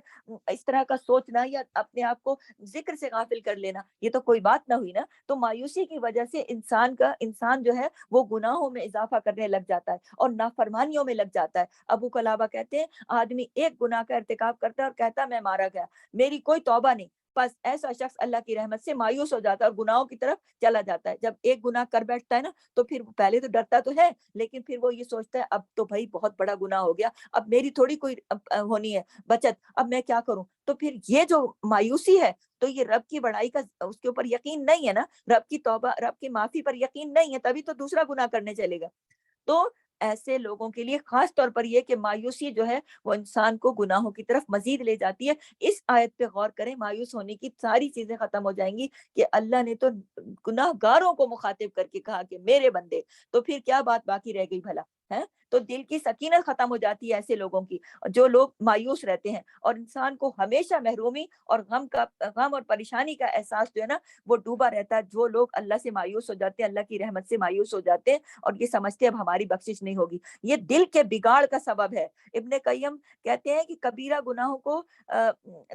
اس طرح کا سوچنا یا اپنے آپ کو ذکر سے غافل کر لینا، یہ تو کوئی بات نہ ہوئی نا۔ تو مایوسی کی وجہ سے انسان جو ہے وہ گناہوں میں اضافہ کرنے لگ جاتا ہے اور نافرمانیوں میں لگ جاتا ہے۔ ابو قلابہ کہتے ہیں، آدمی ایک گناہ کا ارتکاب کرتا ہے اور کہتا ہے میں مارا گیا، میری کوئی توبہ نہیں، بس ایسا شخص اللہ کی رحمت سے مایوس ہو جاتا ہے اور گناہوں کی طرف چلا جاتا ہے۔ جب ایک گناہ کر بیٹھتا ہے نا، تو پھر پہلے تو ڈرتا تو ہے، لیکن پھر وہ یہ سوچتا ہے اب تو بھائی بہت بڑا گناہ ہو گیا، اب میری تھوڑی کوئی ہونی ہے بچت، اب میں کیا کروں؟ تو پھر یہ جو مایوسی ہے، تو یہ رب کی بڑائی کا اس کے اوپر یقین نہیں ہے نا، رب کی توبہ، رب کی معافی پر یقین نہیں ہے، تبھی تو دوسرا گناہ کرنے چلے گا۔ تو ایسے لوگوں کے لیے خاص طور پر یہ کہ مایوسی جو ہے وہ انسان کو گناہوں کی طرف مزید لے جاتی ہے۔ اس آیت پہ غور کریں، مایوس ہونے کی ساری چیزیں ختم ہو جائیں گی کہ اللہ نے تو گناہ گاروں کو مخاطب کر کے کہا کہ میرے بندے، تو پھر کیا بات باقی رہ گئی بھلا ہے؟ تو دل کی سکینت ختم ہو جاتی ہے ایسے لوگوں کی، جو لوگ مایوس رہتے ہیں، اور انسان کو ہمیشہ محرومی اور غم اور پریشانی کا احساس جو ہے نا وہ ڈوبا رہتا ہے۔ جو لوگ اللہ سے مایوس ہو جاتے ہیں، اللہ کی رحمت سے مایوس ہو جاتے ہیں اور یہ سمجھتے ہیں اب ہماری بخشش نہیں ہوگی، یہ دل کے بگاڑ کا سبب ہے۔ ابن قیم کہتے ہیں کہ کبیرہ گناہوں کو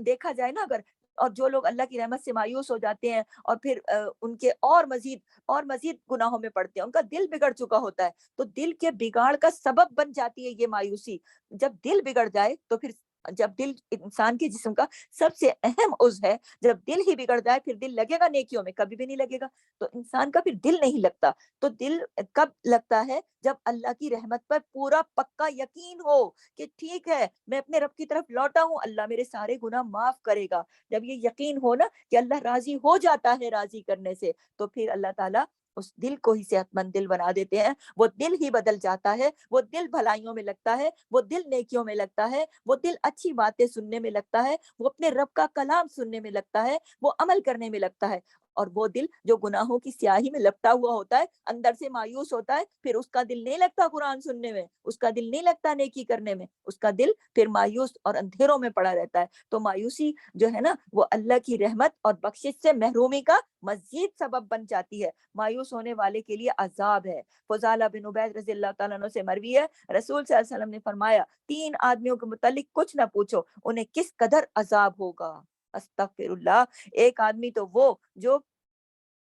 دیکھا جائے نا اگر، اور جو لوگ اللہ کی رحمت سے مایوس ہو جاتے ہیں اور پھر ان کے اور مزید گناہوں میں پڑتے ہیں، ان کا دل بگڑ چکا ہوتا ہے، تو دل کے بگاڑ کا سبب بن جاتی ہے یہ مایوسی۔ جب دل بگڑ جائے تو پھر جب دل انسان کے جسم کا سب سے اہم عضو ہے، جب دل ہی بگڑ جائے پھر دل لگے گا نیکیوں میں؟ کبھی بھی نہیں لگے گا۔ تو انسان کا پھر دل نہیں لگتا۔ تو دل کب لگتا ہے؟ جب اللہ کی رحمت پر پورا پکا یقین ہو کہ ٹھیک ہے میں اپنے رب کی طرف لوٹا ہوں، اللہ میرے سارے گناہ معاف کرے گا۔ جب یہ یقین ہو نا کہ اللہ راضی ہو جاتا ہے راضی کرنے سے، تو پھر اللہ تعالیٰ اس دل کو ہی صحت مند دل بنا دیتے ہیں۔ وہ دل ہی بدل جاتا ہے، وہ دل بھلائیوں میں لگتا ہے، وہ دل نیکیوں میں لگتا ہے، وہ دل اچھی باتیں سننے میں لگتا ہے، وہ اپنے رب کا کلام سننے میں لگتا ہے، وہ عمل کرنے میں لگتا ہے۔ اور وہ دل جو گناہوں کی سیاہی میں لپٹا ہوا ہوتا ہے، اندر سے مایوس ہوتا ہے، پھر اس کا دل نہیں لگتا قرآن سننے میں، اس کا دل نہیں لگتا نیکی کرنے میں، اس کا دل پھر مایوس اور اندھیروں میں پڑا رہتا ہے۔ تو مایوسی جو ہے نا وہ اللہ کی رحمت اور بخشش سے محرومی کا مزید سبب بن جاتی ہے، مایوس ہونے والے کے لیے عذاب ہے۔ فضالہ بن عبید رضی اللہ تعالیٰ عنہ سے مروی ہے، رسول صلی اللہ علیہ وسلم نے فرمایا 3 آدمیوں کے متعلق کچھ نہ پوچھو، انہیں کس قدر عذاب ہوگا۔ استغفر اللہ۔ ایک آدمی تو وہ جو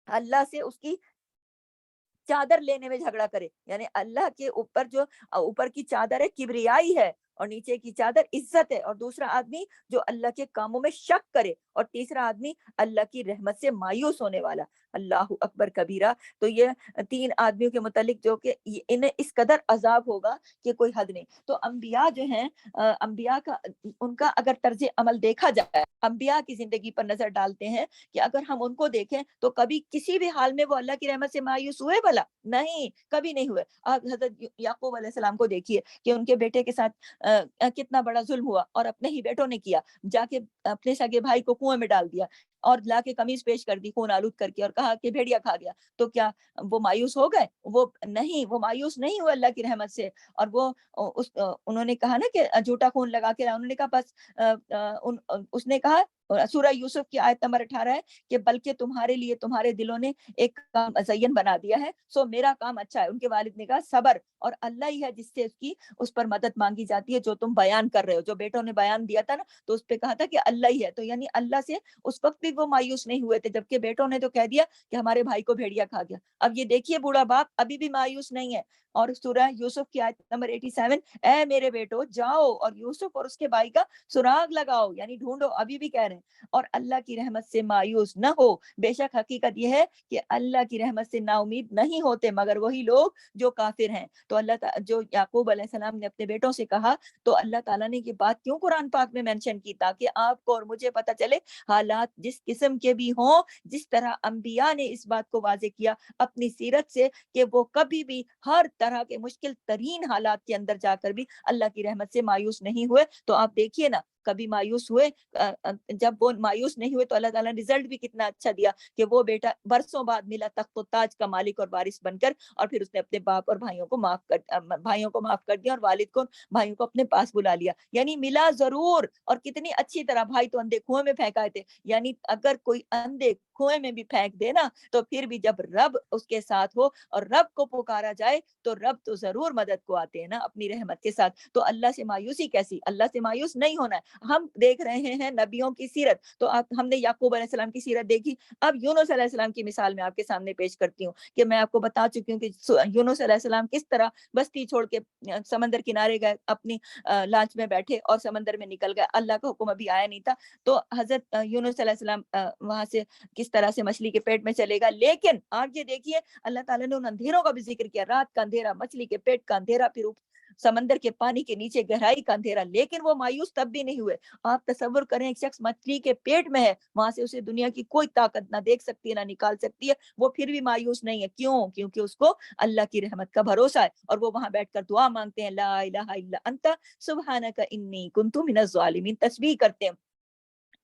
اللہ سے اس کی چادر لینے میں جھگڑا کرے، یعنی اللہ کے اوپر جو اوپر کی چادر ہے کبریائی ہے اور نیچے کی چادر عزت ہے، اور دوسرا آدمی جو اللہ کے کاموں میں شک کرے، اور تیسرا آدمی اللہ کی رحمت سے مایوس ہونے والا۔ اللہ اکبر کبیرہ۔ تو یہ 3 آدمیوں کے متعلق جو کہ انہیں اس قدر عذاب ہوگا کہ کوئی حد نہیں۔ تو انبیاء جو ہیں، انبیاء کا ان کا اگر طرز عمل دیکھا جائے، انبیاء کی زندگی پر نظر ڈالتے ہیں کہ اگر ہم ان کو دیکھیں تو کبھی کسی بھی حال میں وہ اللہ کی رحمت سے مایوس ہوئے بھلا؟ نہیں، کبھی نہیں ہوئے۔ آپ حضرت یعقوب علیہ السلام کو دیکھیے کہ ان کے بیٹے کے ساتھ کتنا بڑا ظلم ہوا، اور اپنے ہی بیٹوں نے کیا، جا کے اپنے سگے بھائی کو کنویں میں ڈال دیا اور لا کے قمیص پیش کر دی خون آلود کر کے، اور کہا کہ بھیڑیا کھا گیا۔ تو کیا وہ مایوس ہو گئے؟ وہ نہیں، وہ مایوس نہیں ہوئے اللہ کی رحمت سے۔ اور وہ انہوں نے کہا نا کہ جھوٹا خون لگا کے، انہوں نے کہا بس اس نے کہا، سورہ یوسف کی آیت نمبر 18 ہے کہ بلکہ تمہارے لیے تمہارے دلوں نے ایک کام زین بنا دیا ہے، سو میرا کام اچھا ہے۔ ان کے والد نے کہا صبر، اور اللہ ہی ہے جس سے اس پر مدد مانگی جاتی ہے جو تم بیان کر رہے ہو۔ جو بیٹوں نے بیان دیا تھا نا تو اس پہ کہا تھا کہ اللہ ہی ہے، تو یعنی اللہ سے اس وقت بھی وہ مایوس نہیں ہوئے تھے، جبکہ بیٹوں نے تو کہہ دیا کہ ہمارے بھائی کو بھیڑیا کھا گیا۔ اب یہ دیکھیے بوڑھا باپ ابھی بھی مایوس نہیں ہے۔ اور سورہ یوسف کی آیت نمبر 87، اے میرے بیٹو جاؤ اور یوسف اور اس کے بھائی کا سراغ لگاؤ، یعنی ڈھونڈو، ابھی بھی کہہ رہے ہیں، اور اللہ کی رحمت سے مایوس نہ ہو۔ بے شک حقیقت یہ ہے کہ اللہ کی رحمت سے نا امید نہیں ہوتے مگر وہی لوگ جو کافر ہیں۔ تو جو یعقوب علیہ السلام نے اپنے بیٹوں سے کہا، تو اللہ تعالیٰ نے یہ بات کیوں قرآن پاک میں مینشن کی؟ تاکہ آپ کو اور مجھے پتہ چلے حالات جس قسم کے بھی ہوں، جس طرح انبیاء نے اس بات کو واضح کیا اپنی سیرت سے کہ وہ کبھی بھی ہر طرح کے مشکل ترین حالات کے اندر جا کر بھی اللہ کی رحمت سے مایوس نہیں ہوئے۔ تو آپ دیکھیے نا، کبھی مایوس ہوئے، جب وہ مایوس نہیں ہوئے تو اللہ تعالیٰ نے رزلٹ بھی کتنا اچھا دیا کہ وہ بیٹا برسوں بعد ملا تخت و تاج کا مالک اور وارث بن کر، اور پھر اس نے اپنے باپ اور بھائیوں کو معاف کر دیا اور والد کو بھائیوں کو اپنے پاس بلا لیا، یعنی ملا ضرور، اور کتنی اچھی طرح۔ بھائی تو اندھے کنویں میں پھینکائے تھے، یعنی اگر کوئی اندھے کنویں میں بھی پھینک دے نا تو پھر بھی جب رب اس کے ساتھ ہو اور رب کو پکارا جائے تو رب تو ضرور مدد کو آتے ہیں نا اپنی رحمت کے ساتھ۔ تو اللہ سے مایوسی کیسی؟ اللہ سے مایوس نہیں ہونا ہے۔ ہم دیکھ رہے ہیں نبیوں کی سیرت، تو ہم نے یعقوب علیہ السلام کی سیرت دیکھی، اب یونس علیہ السلام کی مثال میں آپ کے سامنے پیش کرتی ہوں کہ میں آپ کو بتا چکی ہوں کہ یونس علیہ السلام کس طرح بستی چھوڑ کے سمندر کنارے گئے، اپنی لانچ میں بیٹھے اور سمندر میں نکل گئے، اللہ کا حکم ابھی آیا نہیں تھا۔ تو حضرت یونس علیہ السلام وہاں سے کس طرح سے مچھلی کے پیٹ میں چلے گا، لیکن آپ یہ دیکھیے اللہ تعالیٰ نے ان اندھیروں کا بھی ذکر کیا، رات کا اندھیرا، مچھلی کے پیٹ کا اندھیرا، پھر سمندر کے پانی کے نیچے گہرائی کا اندھیرا، لیکن وہ مایوس تب بھی نہیں ہوئے۔ آپ تصور کریں ایک شخص مچھلی کے پیٹ میں ہے، وہاں سے اسے دنیا کی کوئی طاقت نہ دیکھ سکتی ہے نہ نکال سکتی ہے، وہ پھر بھی مایوس نہیں ہے۔ کیوں؟ کیونکہ اس کو اللہ کی رحمت کا بھروسہ ہے، اور وہ وہاں بیٹھ کر دعا مانگتے ہیں، لا الہ الا انت سبحانک انی کنت من الظالمین، تسبیح کرتے ہیں۔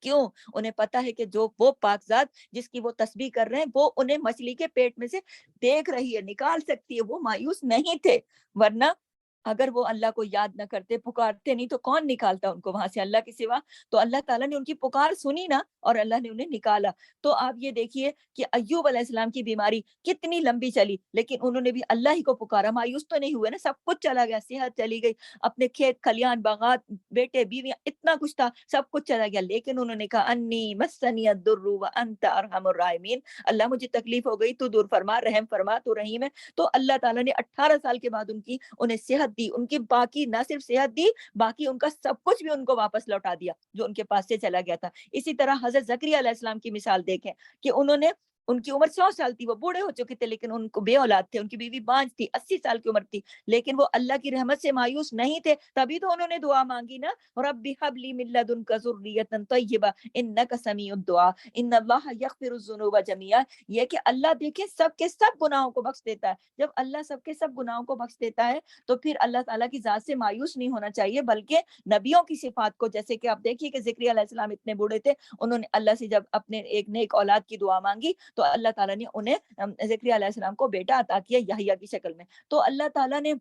کیوں؟ انہیں پتا ہے کہ جو وہ پاک ذات جس کی وہ تسبیح کر رہے ہیں وہ انہیں مچھلی کے پیٹ میں سے دیکھ رہی ہے، نکال سکتی ہے، وہ مایوس نہیں تھے۔ ورنہ اگر وہ اللہ کو یاد نہ کرتے، پکارتے نہیں، تو کون نکالتا ان کو وہاں سے اللہ کے سوا؟ تو اللہ تعالیٰ نے ان کی پکار سنی نا، اور اللہ نے انہیں نکالا۔ تو آپ یہ دیکھیے کہ ایوب علیہ السلام کی بیماری کتنی لمبی چلی، لیکن انہوں نے بھی اللہ ہی کو پکارا، مایوس تو نہیں ہوئے نا۔ سب کچھ چلا گیا، صحت چلی گئی، اپنے کھیت کھلیان باغات، بیٹے بیویاں، اتنا کچھ تھا، سب کچھ چلا گیا، لیکن انہوں نے کہا انی مسنی الضر وانت ارحم الراحمین، اللہ مجھے تکلیف ہو گئی، تو دور فرما، رحم فرما، تو رحیم ہے۔ تو اللہ تعالیٰ نے 18 سال کے بعد انہیں صحت صحت دی, ان کی باقی نہ صرف صحت دی, باقی ان کا سب کچھ بھی ان کو واپس لوٹا دیا جو ان کے پاس سے چلا گیا تھا. اسی طرح حضرت زکریا علیہ السلام کی مثال دیکھیں کہ انہوں نے, ان کی عمر 100 سال تھی, وہ بوڑھے ہو چکے تھے, لیکن ان کو بے اولاد تھے, ان کی بیوی بانجھ تھی, 80 سال کی عمر تھی, لیکن وہ اللہ کی رحمت سے مایوس نہیں تھے. تبھی تو انہوں نے دعا مانگی نا, رب ہب لی من لدنک ذریۃ طیبہ انک سمیع الدعاء ان اللہ یغفر الذنوب جميعا. یہ کہ اللہ دیکھیں سب کے سب گناہوں کو بخش دیتا ہے. جب اللہ سب کے سب گناہوں کو بخش دیتا ہے تو پھر اللہ تعالیٰ کی ذات سے مایوس نہیں ہونا چاہیے, بلکہ نبیوں کی صفات کو, جیسے کہ آپ دیکھیے کہ زکریا علیہ السلام اتنے بوڑھے تھے, انہوں نے اللہ سے جب اپنے ایک نیک اولاد کی دعا مانگی تو اللہ تعالیٰ نے انہیں زکریا علیہ السلام کو بیٹا عطا کیا یحییٰ کی شکل میں. تو اللہ تعالیٰ نے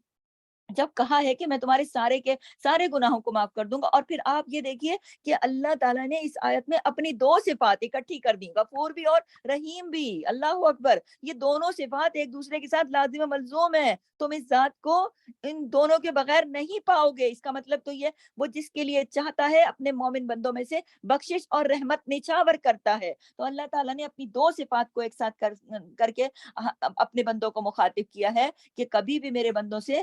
جب کہا ہے کہ میں تمہارے سارے کے سارے گناہوں کو معاف کر دوں گا, اور پھر آپ یہ دیکھیے کہ اللہ تعالیٰ نے اس آیت میں اپنی دو صفات اکٹھی کر دی, غفور بھی اور رحیم بھی. اللہ اکبر, یہ دونوں صفات ایک دوسرے کے ساتھ لازم و ملزوم ہے. تم اس ذات کو ان دونوں کے بغیر نہیں پاؤ گے. اس کا مطلب تو یہ, وہ جس کے لیے چاہتا ہے اپنے مومن بندوں میں سے بخشش اور رحمت نچھاور کرتا ہے. تو اللہ تعالیٰ نے اپنی دو صفات کو ایک ساتھ کر کے اپنے بندوں کو مخاطب کیا ہے کہ کبھی بھی میرے بندوں سے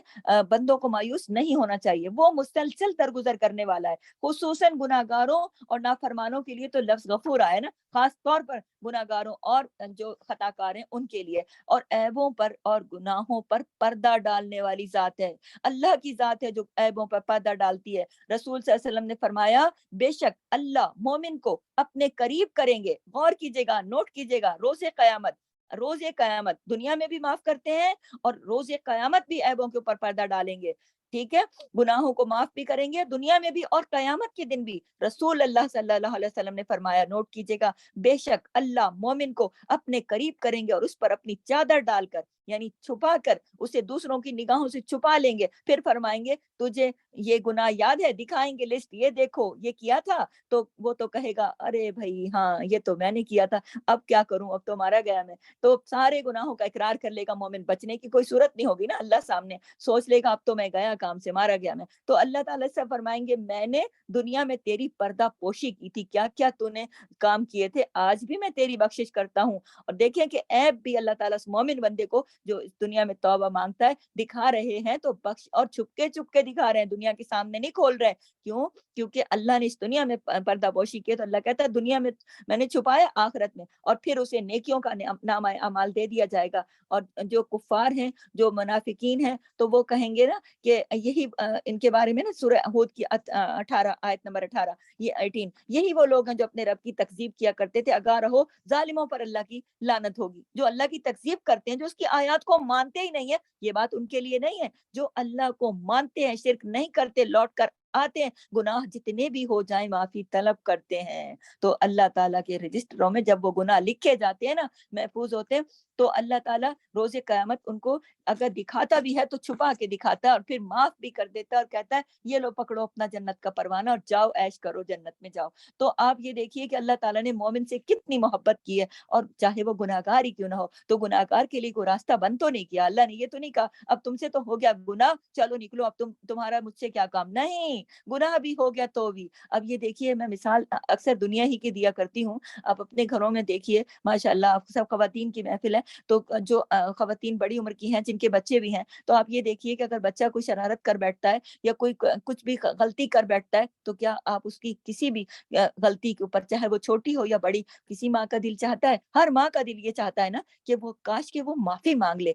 بندوں کو مایوس نہیں ہونا چاہیے. وہ مسلسل درگزر کرنے والا ہے, خصوصاً گناہگاروں اور نافرمانوں کے لیے تو لفظ غفور آیا نا, خاص طور پر گناہگاروں اور جو خطا کار ہیں ان کے لیے. اور عیبوں پر اور گناہوں پر پردہ ڈالنے والی ذات ہے, اللہ کی ذات ہے جو عیبوں پر پردہ ڈالتی ہے. رسول صلی اللہ علیہ وسلم نے فرمایا, بے شک اللہ مومن کو اپنے قریب کریں گے. غور کیجیے گا, نوٹ کیجیے گا, روز قیامت دنیا میں بھی معاف کرتے ہیں اور روز قیامت بھی عیبوں کے اوپر پردہ ڈالیں گے. ٹھیک ہے, گناہوں کو معاف بھی کریں گے دنیا میں بھی اور قیامت کے دن بھی. رسول اللہ صلی اللہ علیہ وسلم نے فرمایا, نوٹ کیجیے گا, بے شک اللہ مومن کو اپنے قریب کریں گے اور اس پر اپنی چادر ڈال کر, یعنی چھپا کر, اسے دوسروں کی نگاہوں سے چھپا لیں گے. پھر فرمائیں گے تجھے یہ گناہ یاد ہے, دکھائیں گے لسٹ, یہ دیکھو یہ کیا تھا. تو وہ تو کہے گا, ارے بھائی ہاں یہ تو میں نے کیا تھا, اب کیا کروں, اب تو مارا گیا میں. تو سارے گناہوں کا اقرار کر لے گا مومن, بچنے کی کوئی صورت نہیں ہوگی نا. اللہ سامنے سوچ لے گا اب تو میں گیا کام سے, مارا گیا میں. تو اللہ تعالیٰ سے فرمائیں گے, میں نے دنیا میں تیری پردہ پوشی کی تھی, کیا کیا تو نے کام کیے تھے, آج بھی میں تیری بخشش کرتا ہوں. اور دیکھیں کہ عیب بھی اللہ تعالیٰ اس مومن بندے کو جو اس دنیا میں توبہ مانگتا ہے دکھا رہے ہیں, تو بخش, اور چھپ کے دکھا رہے ہیں, دنیا کے سامنے نہیں کھول رہے. کیوں؟ کیونکہ اللہ نے اس دنیا میں پردہ پوشی کی, تو اللہ کہتا ہے دنیا میں نے چھپایا, آخرت میں اور پھر اسے نیکیوں کا نامہ اعمال دے دیا جائے گا. اور جو کفار ہیں, جو منافقین ہیں, تو وہ کہیں گے نا کہ یہی ان کے بارے میں نا سورہ ہود کی 18 آیت نمبر 18 یہ 18, یہی وہ لوگ ہیں جو اپنے رب کی تکذیب کیا کرتے تھے, اگاہ رہو ظالموں پر اللہ کی لعنت ہوگی. جو اللہ کی تکذیب کرتے ہیں, جو اس کی آیات کو مانتے ہی نہیں ہے, یہ بات ان کے لیے نہیں ہے. جو اللہ کو مانتے ہیں, شرک نہیں کرتے, لوٹ کر آتے ہیں, گناہ جتنے بھی ہو جائیں معافی طلب کرتے ہیں, تو اللہ تعالیٰ کے رجسٹروں میں جب وہ گناہ لکھے جاتے ہیں نا, محفوظ ہوتے ہیں, تو اللہ تعالیٰ روز قیامت ان کو اگر دکھاتا بھی ہے تو چھپا کے دکھاتا ہے, اور پھر معاف بھی کر دیتا ہے, اور کہتا ہے یہ لو پکڑو اپنا جنت کا پروانہ اور جاؤ عیش کرو, جنت میں جاؤ. تو آپ یہ دیکھیے کہ اللہ تعالیٰ نے مومن سے کتنی محبت کی ہے, اور چاہے وہ گناہگار ہی کیوں نہ ہو, تو گناہگار کے لیے کوئی راستہ بند تو نہیں کیا. اللہ نے یہ تو نہیں کہا اب تم سے تو ہو گیا گناہ, چلو نکلو, اب تمہارا مجھ سے کیا کام. نہیں, گناہ بھی ہو گیا تو بھی. اب یہ دیکھیے, میں مثال اکثر دنیا ہی کی دیا کرتی ہوں, آپ اپنے گھروں میں دیکھیے, ماشاءاللہ آپ سب خواتین کی محفل ہے, تو جو خواتین بڑی عمر کی ہیں, جن کے بچے بھی ہیں, تو آپ یہ دیکھیے کہ اگر بچہ کوئی شرارت کر بیٹھتا ہے یا کوئی کچھ بھی غلطی کر بیٹھتا ہے, تو کیا آپ اس کی کسی بھی غلطی کے اوپر, چاہے وہ چھوٹی ہو یا بڑی, کسی ماں کا دل چاہتا ہے, ہر ماں کا دل یہ چاہتا ہے نا کہ وہ کاش کہ وہ معافی مانگ لے,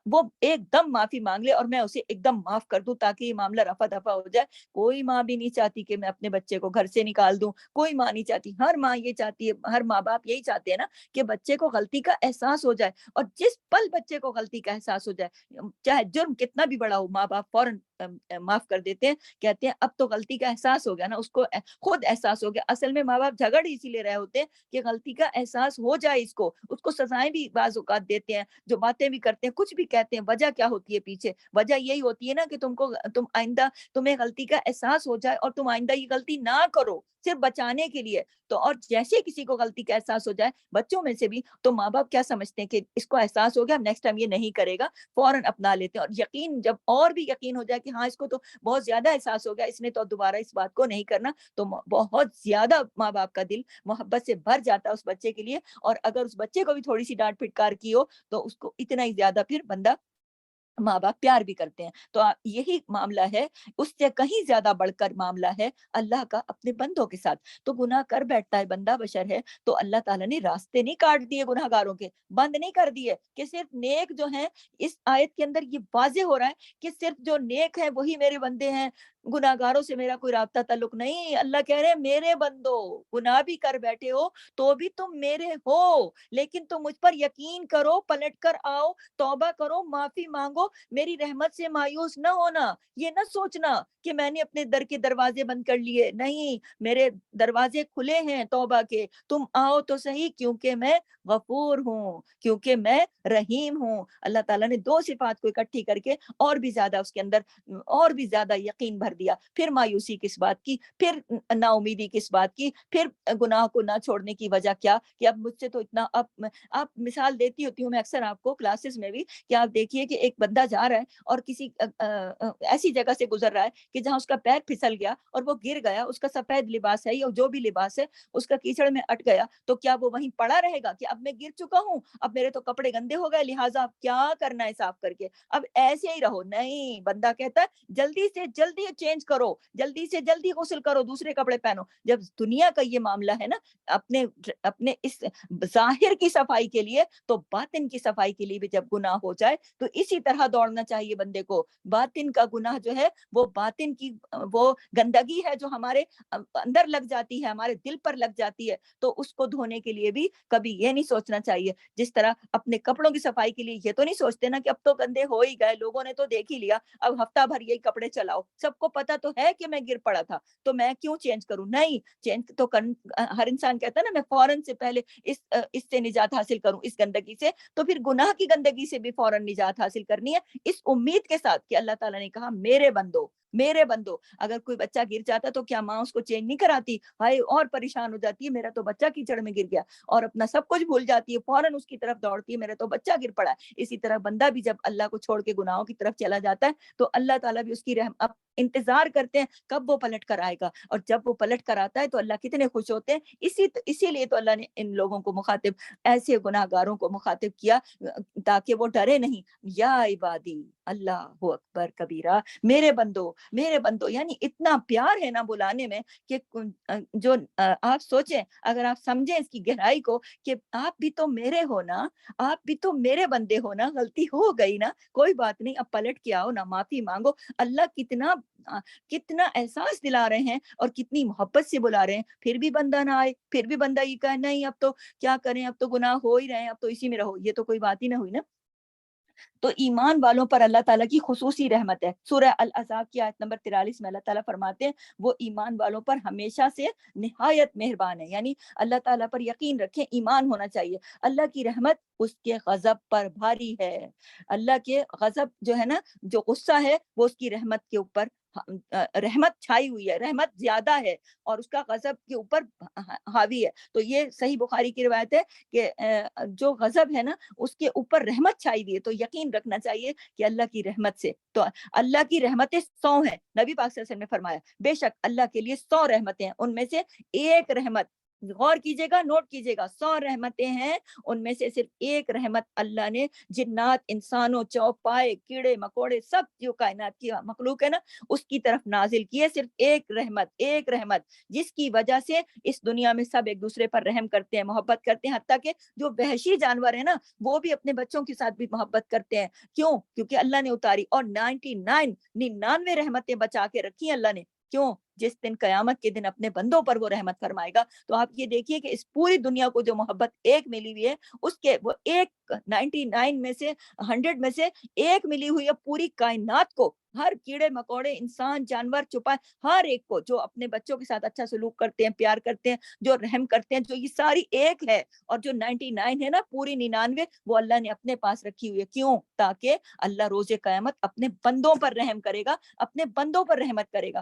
وہ ایک دم معافی مانگ لے اور میں اسے ایک دم معاف کر دوں تاکہ یہ معاملہ رفع دفع ہو جائے. کوئی ماں بھی نہیں چاہتی کہ میں اپنے بچے کو گھر سے نکال دوں, کوئی ماں نہیں چاہتی. ہر ماں یہ چاہتی ہے, ہر ماں باپ یہی چاہتے ہیں نا کہ بچے کو غلطی کا احساس ہو جائے, اور جس پل بچے کو غلطی کا احساس ہو جائے, چاہے جرم کتنا بھی بڑا ہو, ماں باپ فوراً معاف کر دیتے ہیں, کہتے ہیں اب تو غلطی کا احساس ہو گیا نا, اس کو خود احساس ہو گیا. اصل میں ماں باپ جھگڑ اسی لیے رہے ہوتے ہیں کہ غلطی کا احساس ہو جائے اس کو سزائیں بھی بعض اوقات دیتے ہیں, جو باتیں بھی کرتے ہیں, کچھ بھی کہتے ہیں. وجہ کیا ہوتی ہے پیچھے؟ وجہ یہی ہوتی ہے نا کہ تم آئندہ تمہیں غلطی کا احساس ہو جائے اور تم آئندہ یہ غلطی نہ کرو, صرف بچانے کے لیے. تو اور جیسے کسی کو غلطی کا احساس ہو جائے, بچوں میں سے بھی, تو ماں باپ کیا سمجھتے ہیں کہ اس کو احساس ہو گیا, نیکسٹ ٹائم یہ نہیں کرے گا, فوراً اپنا لیتے ہیں. اور یقین, جب اور بھی یقین ہو جائے کہ ہاں اس کو تو بہت زیادہ احساس ہو گیا, اس نے تو دوبارہ اس بات کو نہیں کرنا, تو بہت زیادہ ماں باپ کا دل محبت سے بھر جاتا ہے اس بچے کے لیے. اور اگر اس بچے کو بھی تھوڑی سی ڈانٹ پھٹکار کی ہو تو اس کو اتنا ہی زیادہ پھر بندہ ماں باپ پیار بھی کرتے ہیں. تو یہی معاملہ ہے, اس سے کہیں زیادہ بڑھ کر معاملہ ہے اللہ کا اپنے بندوں کے ساتھ. تو گناہ کر بیٹھتا ہے بندہ, بشر ہے, تو اللہ تعالیٰ نے راستے نہیں کاٹ دیے گناہ گاروں کے, بند نہیں کر دیے کہ صرف نیک جو ہیں. اس آیت کے اندر یہ واضح ہو رہا ہے کہ صرف جو نیک ہیں وہی میرے بندے ہیں, گناہ گاروں سے میرا کوئی رابطہ تعلق نہیں. اللہ کہہ رہے ہیں میرے بندو, گناہ بھی کر بیٹھے ہو تو بھی تم میرے ہو, لیکن تم مجھ پر یقین کرو, پلٹ کر آؤ, توبہ کرو, معافی مانگو, میری رحمت سے مایوس نہ ہونا. یہ نہ سوچنا کہ میں نے اپنے در کے دروازے بند کر لیے, نہیں, میرے دروازے کھلے ہیں توبہ کے, تم آؤ تو صحیح, کیونکہ میں غفور ہوں, کیونکہ میں رحیم ہوں. اللہ تعالیٰ نے دو صفات کو اکٹھی کر کے اور بھی زیادہ اس کے اندر اور بھی زیادہ یقین بھر دیا. پھر مایوسی کس بات کی, پھر نا امیدی کس بات کی, پھر گناہ کو نہ چھوڑنے کی وجہ کیا کہ اب مجھ سے تو اتنا, اب آپ مثال دیتی ہوتی ہوں میں اکثر آپ کو کلاسز میں بھی, کہ آپ دیکھیے کہ ایک بندہ جا رہا ہے اور کسی ایسی جگہ سے گزر رہا ہے کہ جہاں اس کا پیر پھسل گیا اور وہ گر گیا, اس کا سفید لباس ہے یا جو بھی لباس ہے اس کا کیچڑ میں اٹ گیا, تو کیا وہ وہیں پڑا رہے گا کہ اب میں گر چکا ہوں, اب میرے تو کپڑے گندے ہو گئے, لہٰذا اب کیا کرنا ہے صاف کر کے, اب ایسے ہی رہو؟ نہیں, بندہ کہتا ہے جلدی سے جلدی چینج کرو, جلدی سے جلدی غسل کرو, دوسرے کپڑے پہنو. جب دنیا کا یہ معاملہ ہے نا اپنے اپنے اس ظاہر کی صفائی کے لیے, تو باطن کی صفائی کے لیے بھی جب گناہ ہو جائے تو اسی طرح دوڑنا چاہیے بندے کو. باطن کا گناہ جو ہے وہ باطن کی وہ گندگی ہے جو ہمارے اندر لگ جاتی ہے, ہمارے دل پر لگ جاتی ہے, تو اس کو دھونے کے لیے بھی کبھی یہ نہیں سوچنا چاہیے. جس طرح اپنے کپڑوں کی صفائی کے لیے یہ تو نہیں سوچتے نا کہ اب تو گندے ہو ہی گئے, لوگوں نے تو دیکھ ہی لیا, اب ہفتہ بھر یہی کپڑے چلاؤ, سب کو پتا تو ہے کہ میں گر پڑا تھا تو میں کیوں چینج کروں. نہیں, چینج تو ہر انسان کہتا ہے نا میں فوراً سے پہلے اس سے نجات حاصل کروں, اس گندگی سے, تو پھر گناہ کی گندگی سے بھی فوراً نجات حاصل کرنی ہے, اس امید کے ساتھ کہ اللہ تعالیٰ نے کہا میرے بندو, میرے بندو. اگر کوئی بچہ گر جاتا تو کیا ماں اس کو چینج نہیں کراتی؟ ہائے, اور پریشان ہو جاتی ہے, میرا تو بچہ کیچڑ میں گر گیا, اور اپنا سب کچھ بھول جاتی ہے, فوراً اس کی طرف دوڑتی ہے, میرا تو بچہ گر پڑا ہے. اسی طرح بندہ بھی جب اللہ کو چھوڑ کے گناہوں کی طرف چلا جاتا ہے تو اللہ تعالیٰ بھی اس کی انتظار کرتے ہیں کب وہ پلٹ کر آئے گا, اور جب وہ پلٹ کر آتا ہے تو اللہ کتنے خوش ہوتے ہیں. اسی لیے تو اللہ نے ان لوگوں کو مخاطب, ایسے گناہ گاروں کو مخاطب کیا تاکہ وہ ڈرے نہیں. یا عبادی اللہ اکبر کبیرہ, میرے بندو, میرے بندو, یعنی اتنا پیار ہے نا بلانے میں کہ جو آپ سوچیں, اگر آپ سمجھیں اس کی گہرائی کو کہ آپ بھی تو میرے ہو نا, آپ بھی تو میرے بندے ہو نا, غلطی ہو گئی نا, کوئی بات نہیں, اب پلٹ کے آؤ نا, معافی مانگو. اللہ کتنا احساس دلا رہے ہیں اور کتنی محبت سے بلا رہے ہیں. پھر بھی بندہ نہ آئے, پھر بھی بندہ یہ کہے نہیں اب تو کیا کریں, اب تو گناہ ہو ہی رہے ہیں, اب تو اسی میں رہو, یہ تو کوئی بات ہی نہ ہوئی نا. تو ایمان والوں پر اللہ تعالیٰ کی خصوصی رحمت ہے. سورہ الاحزاب کی آیت نمبر 43 میں اللہ تعالیٰ فرماتے ہیں وہ ایمان والوں پر ہمیشہ سے نہایت مہربان ہے. یعنی اللہ تعالیٰ پر یقین رکھیں, ایمان ہونا چاہیے. اللہ کی رحمت اس کے غضب پر بھاری ہے. اللہ کے غضب جو ہے نا, جو غصہ ہے وہ اس کی رحمت کے اوپر, رحمت چھائی ہوئی ہے, رحمت زیادہ ہے اور اس کا غضب کے اوپر حاوی ہے. تو یہ صحیح بخاری کی روایت ہے کہ جو غضب ہے نا اس کے اوپر رحمت چھائی ہوئی ہے. تو یقین رکھنا چاہیے کہ اللہ کی رحمت سے, تو اللہ کی رحمتیں 100 ہیں. نبی پاک صلی اللہ علیہ وسلم نے فرمایا بے شک اللہ کے لیے 100 رحمتیں ہیں, ان میں سے ایک رحمت, غور کیجئے گا, نوٹ کیجئے گا, 100 رحمتیں ہیں, ان میں سے صرف ایک رحمت اللہ نے جنات, انسانوں, چوپائے, کیڑے مکوڑے, سب جو کائنات کی مخلوق ہے نا اس کی طرف نازل کی ہے. صرف ایک رحمت, ایک رحمت, جس کی وجہ سے اس دنیا میں سب ایک دوسرے پر رحم کرتے ہیں, محبت کرتے ہیں, حتیٰ کہ جو وحشی جانور ہیں نا وہ بھی اپنے بچوں کے ساتھ بھی محبت کرتے ہیں. کیوں؟ کیونکہ اللہ نے اتاری, اور 99 رحمتیں بچا کے رکھی اللہ نے. کیوں؟ جس دن قیامت کے دن اپنے بندوں پر وہ رحمت فرمائے گا. تو آپ یہ دیکھیے کہ اس پوری دنیا کو جو محبت ایک ملی ہوئی ہے, اس کے وہ ایک 99 میں سے 100 میں سے ایک ملی ہوئی ہے پوری کائنات کو, ہر کیڑے مکوڑے, انسان, جانور, چھپائے, ہر ایک کو جو اپنے بچوں کے ساتھ اچھا سلوک کرتے ہیں, پیار کرتے ہیں, جو رحم کرتے ہیں, جو یہ ساری ایک ہے. اور جو 99 ہے نا, پوری 99 وہ اللہ نے اپنے پاس رکھی ہوئی ہے. کیوں؟ تاکہ اللہ روز قیامت اپنے بندوں پر رحم کرے گا, اپنے بندوں پر رحمت کرے گا.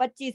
25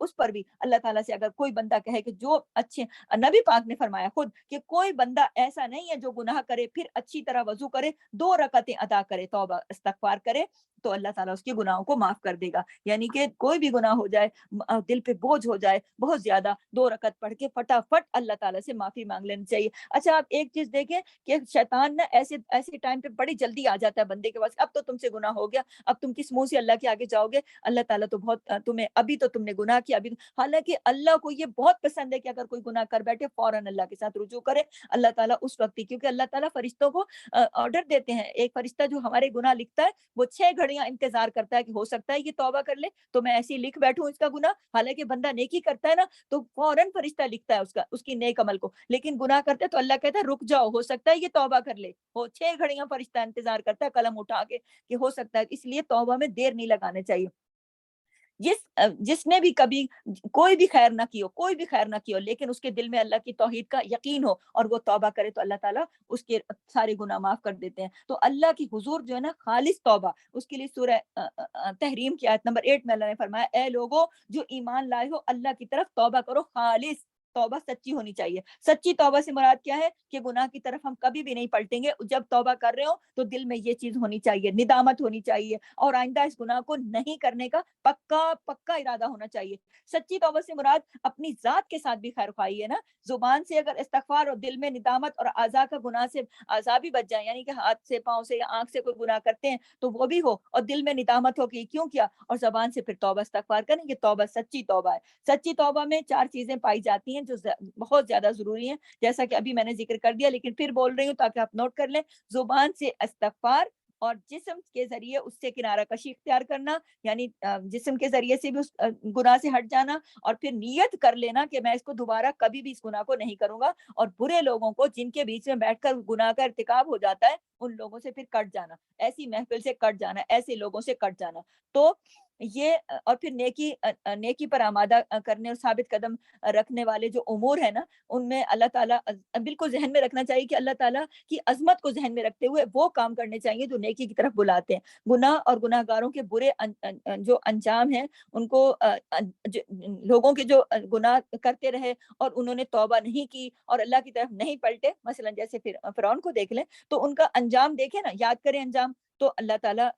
اس پر بھی اللہ تعالیٰ سے اگر کوئی بندہ کہے کہ جو اچھے، نبی پاک نے فرمایا خود کہ کوئی بندہ ایسا نہیں ہے جو گناہ کرے پھر اچھی طرح وضو کرے، 2 رکعتیں ادا کرے، توبہ استغفار کرے، تو اللہ تعالیٰ اس کے گناہوں کو معاف کر دے گا۔ یعنی کہ کوئی بھی گناہ ہو جائے، دل پہ بوجھ ہو جائے بہت زیادہ، 2 رکعت پڑھ کے فٹافٹ اللہ تعالیٰ سے معافی مانگ لینی چاہیے۔ اچھا آپ ایک چیز دیکھیں کہ شیطان نا ایسے ایسے ٹائم پہ بڑی جلدی آ جاتا ہے بندے کے پاس، اب تو تم سے گناہ ہو گیا، اب تم کس منہ سے اللہ کے آگے جاؤ گے، اللہ تعالیٰ تو بہت تمہیں، ابھی تو تم نے گناہ کیا، ابھی حالانکہ اللہ کو یہ بہت پسند ہے کہ اگر کوئی گناہ کر بیٹھے فوراً اللہ کے ساتھ رجوع کرے، اللہ تعالیٰ اس وقت ہی، کیونکہ اللہ تعالیٰ فرشتوں کو آرڈر دیتے ہیں، ایک فرشتہ جو ہمارے گناہ لکھتا ہے وہ 6 گھڑیاں انتظار کرتا ہے کہ ہو سکتا ہے یہ توبہ کر لے تو میں ایسے ہی لکھ بیٹھوں اس کا گناہ، حالانکہ بندہ نیکی کرتا ہے نا تو فوراً فرشتہ لکھتا ہے اس کی نیک عمل کو، لیکن گناہ کرتے تو اللہ کہتا ہے رک جاؤ، ہو سکتا ہے یہ توبہ کر لے، وہ 6 گھڑیاں فرشتہ انتظار کرتا ہے قلم اٹھا کے کہ ہو سکتا ہے، اس لیے توبہ میں دیر نہیں لگانے چاہیے۔ جس نے بھی کبھی کوئی بھی خیر نہ کی ہو، کوئی بھی خیر نہ کی ہو، لیکن اس کے دل میں اللہ کی توحید کا یقین ہو اور وہ توبہ کرے تو اللہ تعالیٰ اس کے سارے گناہ معاف کر دیتے ہیں۔ تو اللہ کی حضور جو ہے نا خالص توبہ، اس کے لیے سورہ تحریم کی آیت نمبر 8 میں اللہ نے فرمایا اے لوگو جو ایمان لائے ہو اللہ کی طرف توبہ کرو، خالص توبہ سچی ہونی چاہیے۔ سچی توبہ سے مراد کیا ہے کہ گناہ کی طرف ہم کبھی بھی نہیں پلٹیں گے، جب توبہ کر رہے ہو تو دل میں یہ چیز ہونی چاہیے، ندامت ہونی چاہیے اور آئندہ اس گناہ کو نہیں کرنے کا پکا پکا ارادہ ہونا چاہیے۔ سچی توبہ سے مراد اپنی ذات کے ساتھ بھی خیر خواہی ہے نا، زبان سے اگر استغفار اور دل میں ندامت اور اعضاء کا گناہ سے اعضاء بھی بچ جائیں، یعنی کہ ہاتھ سے پاؤں سے یا آنکھ سے کوئی گناہ کرتے ہیں تو وہ بھی ہو اور دل میں ندامت ہو کہ کیوں کیا، اور زبان سے پھر توبہ استغفار کریں، یہ توبہ سچی توبہ ہے۔ سچی توبہ میں 4 چیزیں پائی جاتی ہیں جو بہت زیادہ ضروری ہیں، جیسا کہ ابھی میں نے ذکر کر دیا لیکن پھر بول رہی ہوں تاکہ آپ نوٹ کر لیں۔ زبان سے استغفار اور جسم کے ذریعے اس سے کنارہ کشی اختیار کرنا، یعنی جسم کے ذریعے سے بھی اس گناہ سے ہٹ جانا، اور پھر نیت کر لینا کہ میں اس کو دوبارہ کبھی بھی اس گناہ کو نہیں کروں گا، اور برے لوگوں کو جن کے بیچ میں بیٹھ کر گناہ کا ارتکاب ہو جاتا ہے ان لوگوں سے پھر کٹ جانا، ایسی محفل سے کٹ جانا، ایسے لوگوں سے کٹ جانا۔ تو یہ اور پھر نیکی پر آمادہ کرنے اور ثابت قدم رکھنے والے جو امور ہیں نا، ان میں اللہ تعالیٰ بالکل ذہن میں رکھنا چاہیے کہ اللہ تعالیٰ کی عظمت کو ذہن میں رکھتے ہوئے وہ کام کرنے چاہیے جو نیکی کی طرف بلاتے ہیں۔ گناہ اور گناہ گاروں کے برے جو انجام ہیں ان کو لوگوں کے جو گناہ کرتے رہے اور انہوں نے توبہ نہیں کی اور اللہ کی طرف نہیں پلٹے، مثلا جیسے فرعون کو دیکھ لیں تو ان کا انجام دیکھیں نا، یاد کریں انجام، تو اللہ تعالیٰ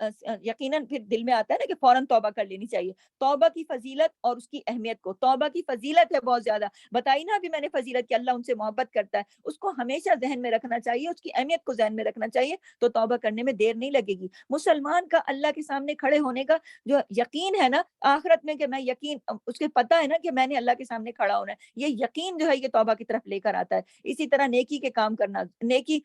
یقیناً پھر دل میں آتا ہے نا کہ فوراً توبہ کر لینی چاہیے۔ توبہ کی فضیلت اور اس کی اہمیت کو، توبہ کی فضیلت ہے بہت زیادہ، بتائی نا ابھی میں نے فضیلت کہ اللہ ان سے محبت کرتا ہے، اس کو ہمیشہ ذہن میں رکھنا چاہیے، اس کی اہمیت کو ذہن میں رکھنا چاہیے، تو توبہ کرنے میں دیر نہیں لگے گی۔ مسلمان کا اللہ کے سامنے کھڑے ہونے کا جو یقین ہے نا آخرت میں، کہ میں یقین، اس کے پتہ ہے نا کہ میں نے اللہ کے سامنے کھڑا ہونا ہے، یہ یقین جو ہے یہ توبہ کی طرف لے کر آتا ہے۔ اسی طرح نیکی کے کام کرنا، نیکی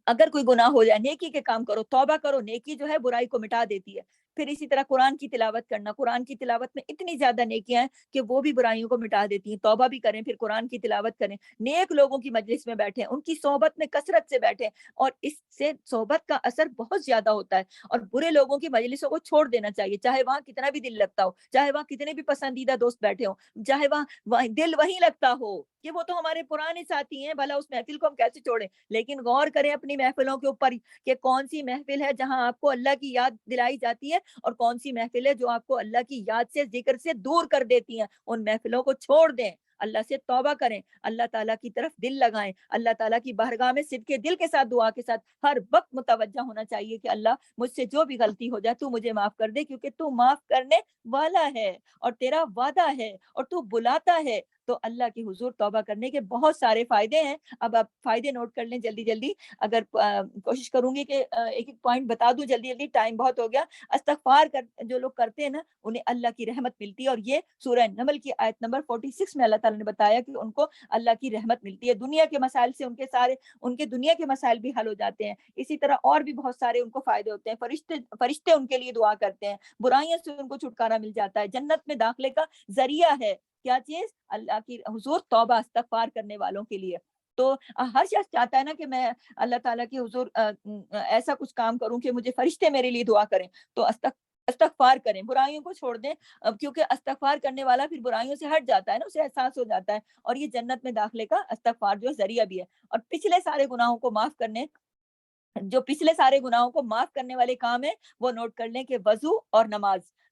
اگر کوئی گناہ ہو جائے نیکی کے کام کرو، توبہ کرو، نیکی جو ہے برائی کو مٹا دیتی ہے۔ پھر اسی طرح قرآن کی تلاوت کرنا، قرآن کی تلاوت میں اتنی زیادہ نیکیاں ہیں کہ وہ بھی برائیوں کو مٹا دیتی ہیں۔ توبہ بھی کریں، پھر قرآن کی تلاوت کریں، نیک لوگوں کی مجلس میں بیٹھیں، ان کی صحبت میں کثرت سے بیٹھیں، اور اس سے صحبت کا اثر بہت زیادہ ہوتا ہے۔ اور برے لوگوں کی مجلسوں کو چھوڑ دینا چاہیے، چاہے وہاں کتنا بھی دل لگتا ہو، چاہے وہاں کتنے بھی پسندیدہ دوست بیٹھے ہوں، چاہے وہاں دل وہیں لگتا ہو کہ وہ تو ہمارے پرانے ساتھی ہیں، بھلا اس محفل کو ہم کیسے چھوڑیں، لیکن غور کریں اپنی محفلوں کے اوپر کہ کون سی محفل ہے جہاں آپ کو اللہ کی یاد دلائی جاتی ہے اور کون سی محفل ہے جو آپ کو اللہ کی یاد سے، ذکر سے دور کر دیتی ہیں۔ ان محفلوں کو چھوڑ دیں، اللہ سے توبہ کریں، اللہ تعالیٰ کی طرف دل لگائیں، اللہ تعالیٰ کی بارگاہ میں صدق دل کے ساتھ، دعا کے ساتھ ہر وقت متوجہ ہونا چاہیے کہ اللہ مجھ سے جو بھی غلطی ہو جائے تو مجھے معاف کر دے، کیونکہ تو معاف کرنے والا ہے اور تیرا وعدہ ہے اور تو بلاتا ہے۔ تو اللہ کی حضور توبہ کرنے کے بہت سارے فائدے ہیں۔ اب آپ فائدے نوٹ کر لیں جلدی جلدی، اگر کوشش کروں گی کہ ایک ایک پوائنٹ بتا دوں جلدی جلدی، ٹائم بہت ہو گیا۔ استغفار جو لوگ کرتے ہیں نا انہیں اللہ کی رحمت ملتی ہے، اور یہ سورہ نمل کی آیت نمبر 46 میں اللہ تعالیٰ نے بتایا کہ ان کو اللہ کی رحمت ملتی ہے، دنیا کے مسائل سے ان کے دنیا کے مسائل بھی حل ہو جاتے ہیں۔ اسی طرح اور بھی بہت سارے ان کو فائدے ہوتے ہیں، فرشتے ان کے لیے دعا کرتے ہیں، برائیوں سے ان کو چھٹکارا مل جاتا ہے، جنت میں داخلے کا ذریعہ ہے کیا چیز؟ اللہ کی حضور توبہ استغفار کرنے والوں کے لیے۔ تو ہر شخص چاہتا ہے نا کہ میں اللہ تعالیٰ کی حضور ایسا کچھ کام کروں کہ مجھے فرشتے میرے لیے دعا کریں، تو استغفار کریں، برائیوں کو چھوڑ دیں، کیونکہ استغفار کرنے والا پھر برائیوں سے ہٹ جاتا ہے نا، اسے احساس ہو جاتا ہے، اور یہ جنت میں داخلے کا استغفار جو ذریعہ بھی ہے۔ اور پچھلے سارے گناہوں کو معاف کرنے، جو پچھلے سارے گناہوں کو معاف کرنے والے کام ہیں وہ نوٹ کر لیں کہ وضو اور نماز،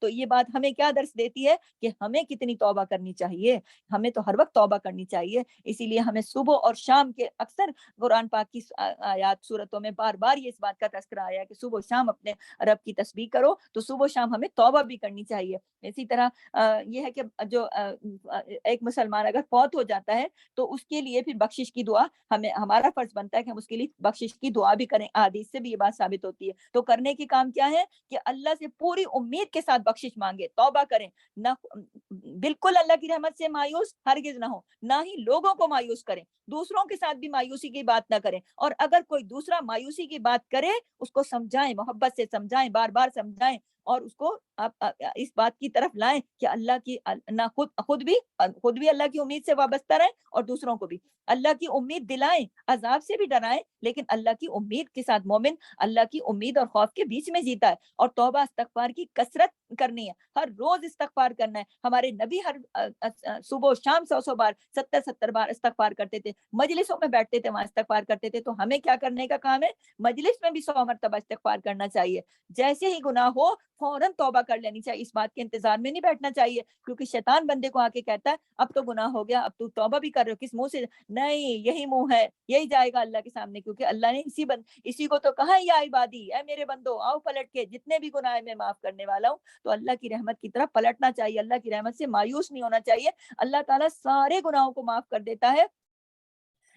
تو یہ بات ہمیں کیا درس دیتی ہے کہ ہمیں کتنی توبہ کرنی چاہیے. ہمیں تو ہر وقت توبہ کرنی چاہیے. اسی لیے ہمیں صبح اور شام کے اکثر قرآن پاک کی آیات صورتوں میں بار بار یہ اس بات کا تذکرہ آیا کہ صبح و شام اپنے رب کی تسبیح کرو. تو صبح و شام ہمیں توبہ بھی کرنی چاہیے. اسی طرح یہ ہے کہ جو ایک مسلمان اگر فوت ہو جاتا ہے تو اس کے لیے پھر بخشش کی دعا ہمارا فرض بنتا ہے کہ ہم اس کے لیے بخشش کی دعا بھی کریں. حدیث سے بھی یہ بات ثابت ہوتی ہے. تو کرنے کی کام کیا ہے کہ اللہ سے پوری امید کے ساتھ بخشش مانگے, توبہ کریں. نہ بالکل اللہ کی رحمت سے مایوس ہرگز نہ ہو, نہ ہی لوگوں کو مایوس کریں, دوسروں کے ساتھ بھی مایوسی کی بات نہ کریں. اور اگر کوئی دوسرا مایوسی کی بات کرے اس کو سمجھائیں, محبت سے سمجھائیں, بار بار سمجھائیں, اور اس کو آپ اس بات کی طرف لائیں کہ اللہ کی نہ خود بھی اللہ کی امید سے وابستہ رہیں اور دوسروں کو بھی اللہ کی امید دلائیں, عذاب سے بھی ڈرائیں, لیکن اللہ کی امید کے ساتھ. مومن اللہ کی امید اور خوف کے بیچ میں جیتا ہے. اور توبہ استغفار کی کثرت کرنی ہے, ہر روز استغفار کرنا ہے. ہمارے نبی ہر صبح و شام 100 بار 70 بار استغفار کرتے تھے. مجلسوں میں بیٹھتے تھے, وہاں استغفار کرتے تھے. تو ہمیں کیا کرنے کا کام ہے, مجلس میں بھی 100 مرتبہ استغفار کرنا چاہیے. جیسے ہی گناہ ہو فوراً توبہ کر لینی چاہیے. اس بات کے انتظار میں نہیں بیٹھنا چاہیے, کیونکہ شیطان بندے کو آ کے کہتا ہے اب تو گناہ ہو گیا, اب تو توبہ بھی کر رہے ہو, کس منہ سے؟ نہیں, یہی منہ ہے, یہی جائے گا اللہ کے سامنے, کیونکہ اللہ نے اسی کو تو کہا یا عبادی, اے میرے بندو آؤ پلٹ کے, جتنے بھی گناہ میں معاف کرنے والا ہوں. تو اللہ کی رحمت کی طرف پلٹنا چاہیے, اللہ کی رحمت سے مایوس نہیں ہونا چاہیے. اللہ تعالیٰ سارے گناہوں کو معاف کر دیتا ہے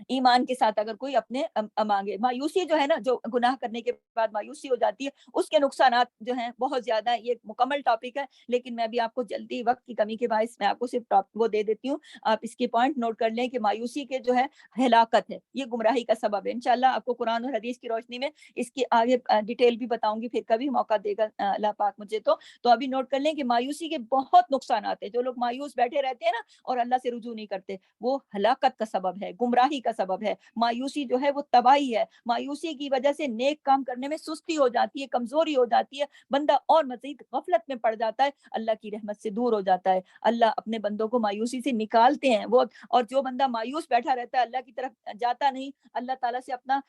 ایمان کے ساتھ اگر کوئی اپنے مانگے. مایوسی جو ہے نا, جو گناہ کرنے کے بعد مایوسی ہو جاتی ہے, اس کے نقصانات جو ہیں بہت زیادہ ہیں. یہ مکمل ٹاپک ہے, لیکن میں بھی آپ کو جلدی وقت کی کمی کے باعث میں آپ کو صرف وہ دے دیتی ہوں. آپ اس کی پوائنٹ نوٹ کر لیں کہ مایوسی کے جو ہے ہلاکت ہے, یہ گمراہی کا سبب ہے. انشاءاللہ آپ کو قرآن اور حدیث کی روشنی میں اس کی آگے ڈیٹیل بھی بتاؤں گی, پھر کبھی موقع دے گا اللہ پاک مجھے. تو ابھی نوٹ کر لیں کہ مایوسی کے بہت نقصانات ہیں. جو لوگ مایوس بیٹھے رہتے ہیں نا اور اللہ سے رجوع نہیں کرتے, وہ ہلاکت کا سبب ہے, گمراہی کا سبب ہے. مایوسی جو ہے وہ تباہی ہے. مایوسی کی وجہ سے نیک کام کرنے میں سستی ہو جاتی ہے, کمزوری ہو جاتی ہے, بندہ اور مزید غفلت میں پڑ جاتا ہے, اللہ کی رحمت سے دور ہو جاتا ہے. اللہ اپنے بندوں کو مایوسی سے نکالتے ہیں وہ. اور جو بندہ مایوس بیٹھا رہتا ہے, اللہ کی طرف جاتا نہیں, اللہ تعالیٰ سے اپنا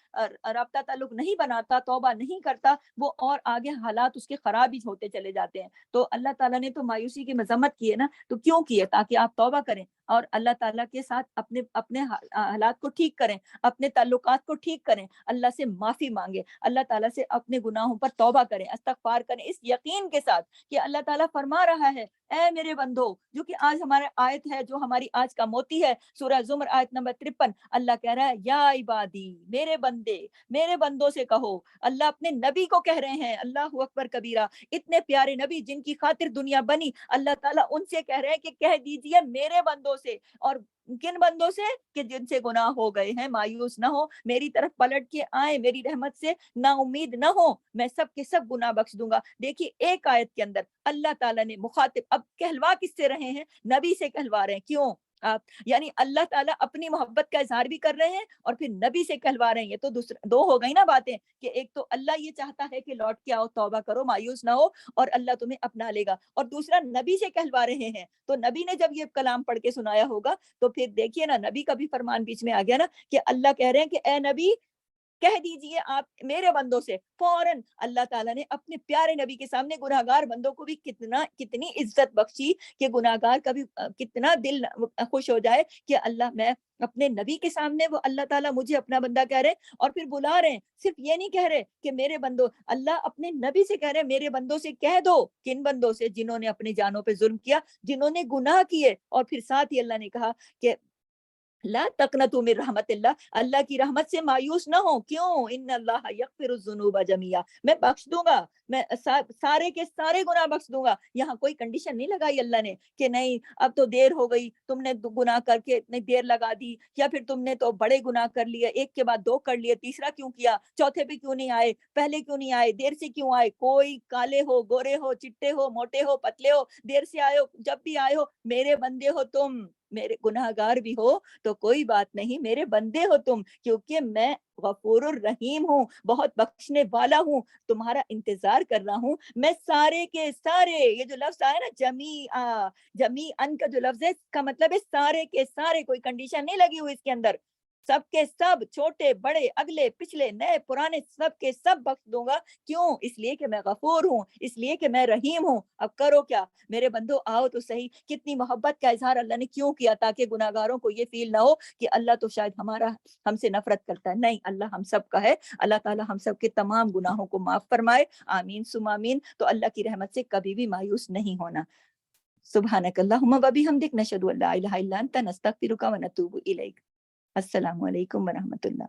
رابطہ تعلق نہیں بناتا, توبہ نہیں کرتا, وہ اور آگے حالات اس کے خراب ہی ہوتے چلے جاتے ہیں. تو اللہ تعالیٰ نے تو مایوسی کی مذمت کی ہے نا, تو کیوں کی ہے؟ تاکہ آپ توبہ کریں اور اللہ تعالیٰ کے ساتھ اپنے حالات کو ٹھیک کریں, اپنے تعلقات کو ٹھیک کریں, اللہ سے معافی مانگے, اللہ تعالیٰ سے اپنے گناہوں پر توبہ کریں, استغفار کریں, اس یقین کے ساتھ کہ اللہ تعالیٰ فرما رہا ہے اے میرے بندو, جو کہ آج ہمارا آیت ہے, جو ہماری آج کا موتی ہے, سورہ زمر آیت نمبر 53. اللہ کہہ رہا ہے یا عبادی, میرے بندے, میرے بندوں سے کہو. اللہ اپنے نبی کو کہہ رہے ہیں, اللہ اکبر کبیرہ, اتنے پیارے نبی جن کی خاطر دنیا بنی, اللہ تعالیٰ ان سے کہہ رہے ہیں کہ کہہ دیجئے میرے بندوں سے. اور کن بندوں سے؟ کہ جن سے گناہ ہو گئے ہیں, مایوس نہ ہو, میری طرف پلٹ کے آئیں, میری رحمت سے نا امید نہ ہو, میں سب کے سب گناہ بخش دوں گا. دیکھیے ایک آیت کے اندر اللہ تعالیٰ نے مخاطب, اب کہلوا کس سے رہے ہیں؟ نبی سے کہلوا رہے ہیں. کیوں؟ آپ یعنی اللہ تعالیٰ اپنی محبت کا اظہار بھی کر رہے ہیں اور پھر نبی سے کہلوا رہے ہیں. یہ تو دو ہو گئی نا باتیں, کہ ایک تو اللہ یہ چاہتا ہے کہ لوٹ کے آؤ, توبہ کرو, مایوس نہ ہو, اور اللہ تمہیں اپنا لے گا, اور دوسرا نبی سے کہلوا رہے ہیں. تو نبی نے جب یہ کلام پڑھ کے سنایا ہوگا تو پھر دیکھیے نا, نبی کا بھی فرمان بیچ میں آ گیا نا, کہ اللہ کہہ رہے ہیں کہ اے نبی کہہ دیجئے آپ میرے بندوں سے. فوراً اللہ تعالیٰ نے اپنے پیارے نبی کے سامنے گناہگار بندوں کو بھی کتنی عزت بخشی, کہ گناہگار کا بھی کتنا دل خوش ہو جائے کہ اللہ, میں اپنے نبی کے سامنے وہ اللہ تعالیٰ مجھے اپنا بندہ کہہ رہے ہیں, اور پھر بلا رہے ہیں. صرف یہ نہیں کہہ رہے کہ میرے بندوں, اللہ اپنے نبی سے کہہ رہے ہیں میرے بندوں سے کہہ دو. کن بندوں سے؟ جنہوں نے اپنی جانوں پہ ظلم کیا, جنہوں نے گناہ کیے. اور پھر ساتھ ہی اللہ نے کہا کہ لا تقنطوا من رحمت اللہ, اللہ کی رحمت سے مایوس نہ ہو. کیوں؟ ان اللہ یغفر الذنوب جميعا, میں بخش دوں گا, میں سارے کے سارے گناہ بخش دوں گا. یہاں کوئی کنڈیشن نہیں لگائی اللہ نے کہ نہیں اب تو دیر ہو گئی, تم نے گناہ کر کے اتنی دیر لگا دی, یا پھر تم نے تو بڑے گناہ کر لیے, ایک کے بعد دو کر لیے, تیسرا کیوں کیا, چوتھے پہ کیوں نہیں آئے, پہلے کیوں نہیں آئے, دیر سے کیوں آئے. کوئی کالے ہو, گورے ہو, چٹے ہو, موٹے ہو, پتلے ہو, دیر سے آئے ہو, جب بھی آئے ہو, میرے بندے ہو تم. میرے گناہگار بھی ہو تو کوئی بات نہیں, میرے بندے ہو تم, کیونکہ میں غفور الرحیم ہوں, بہت بخشنے والا ہوں, تمہارا انتظار کر رہا ہوں. میں سارے کے سارے, یہ جو لفظ آیا نا جمیعن کا جو لفظ ہے, اس کا مطلب ہے سارے کے سارے, کوئی کنڈیشن نہیں لگی ہوئی اس کے اندر. سب کے سب چھوٹے بڑے اگلے پچھلے نئے پرانے سب کے سب بخش دوں گا. کیوں؟ اس لیے کہ میں غفور ہوں, اس لیے کہ میں رحیم ہوں. اب کرو کیا میرے بندو, آؤ تو صحیح. کتنی محبت کا اظہار اللہ نے کیوں کیا, تاکہ گناہگاروں کو یہ فیل نہ ہو کہ اللہ تو شاید ہم سے نفرت کرتا ہے. نہیں, اللہ ہم سب کا ہے. اللہ تعالیٰ ہم سب کے تمام گناہوں کو معاف فرمائے. آمین ثم آمین. تو اللہ کی رحمت سے کبھی بھی مایوس نہیں ہونا. سبحانک اللہم و بحمدک نشہد ان لا الہ الا انت نستغفرک و نتوب الیک. السلام علیکم ورحمۃ اللہ.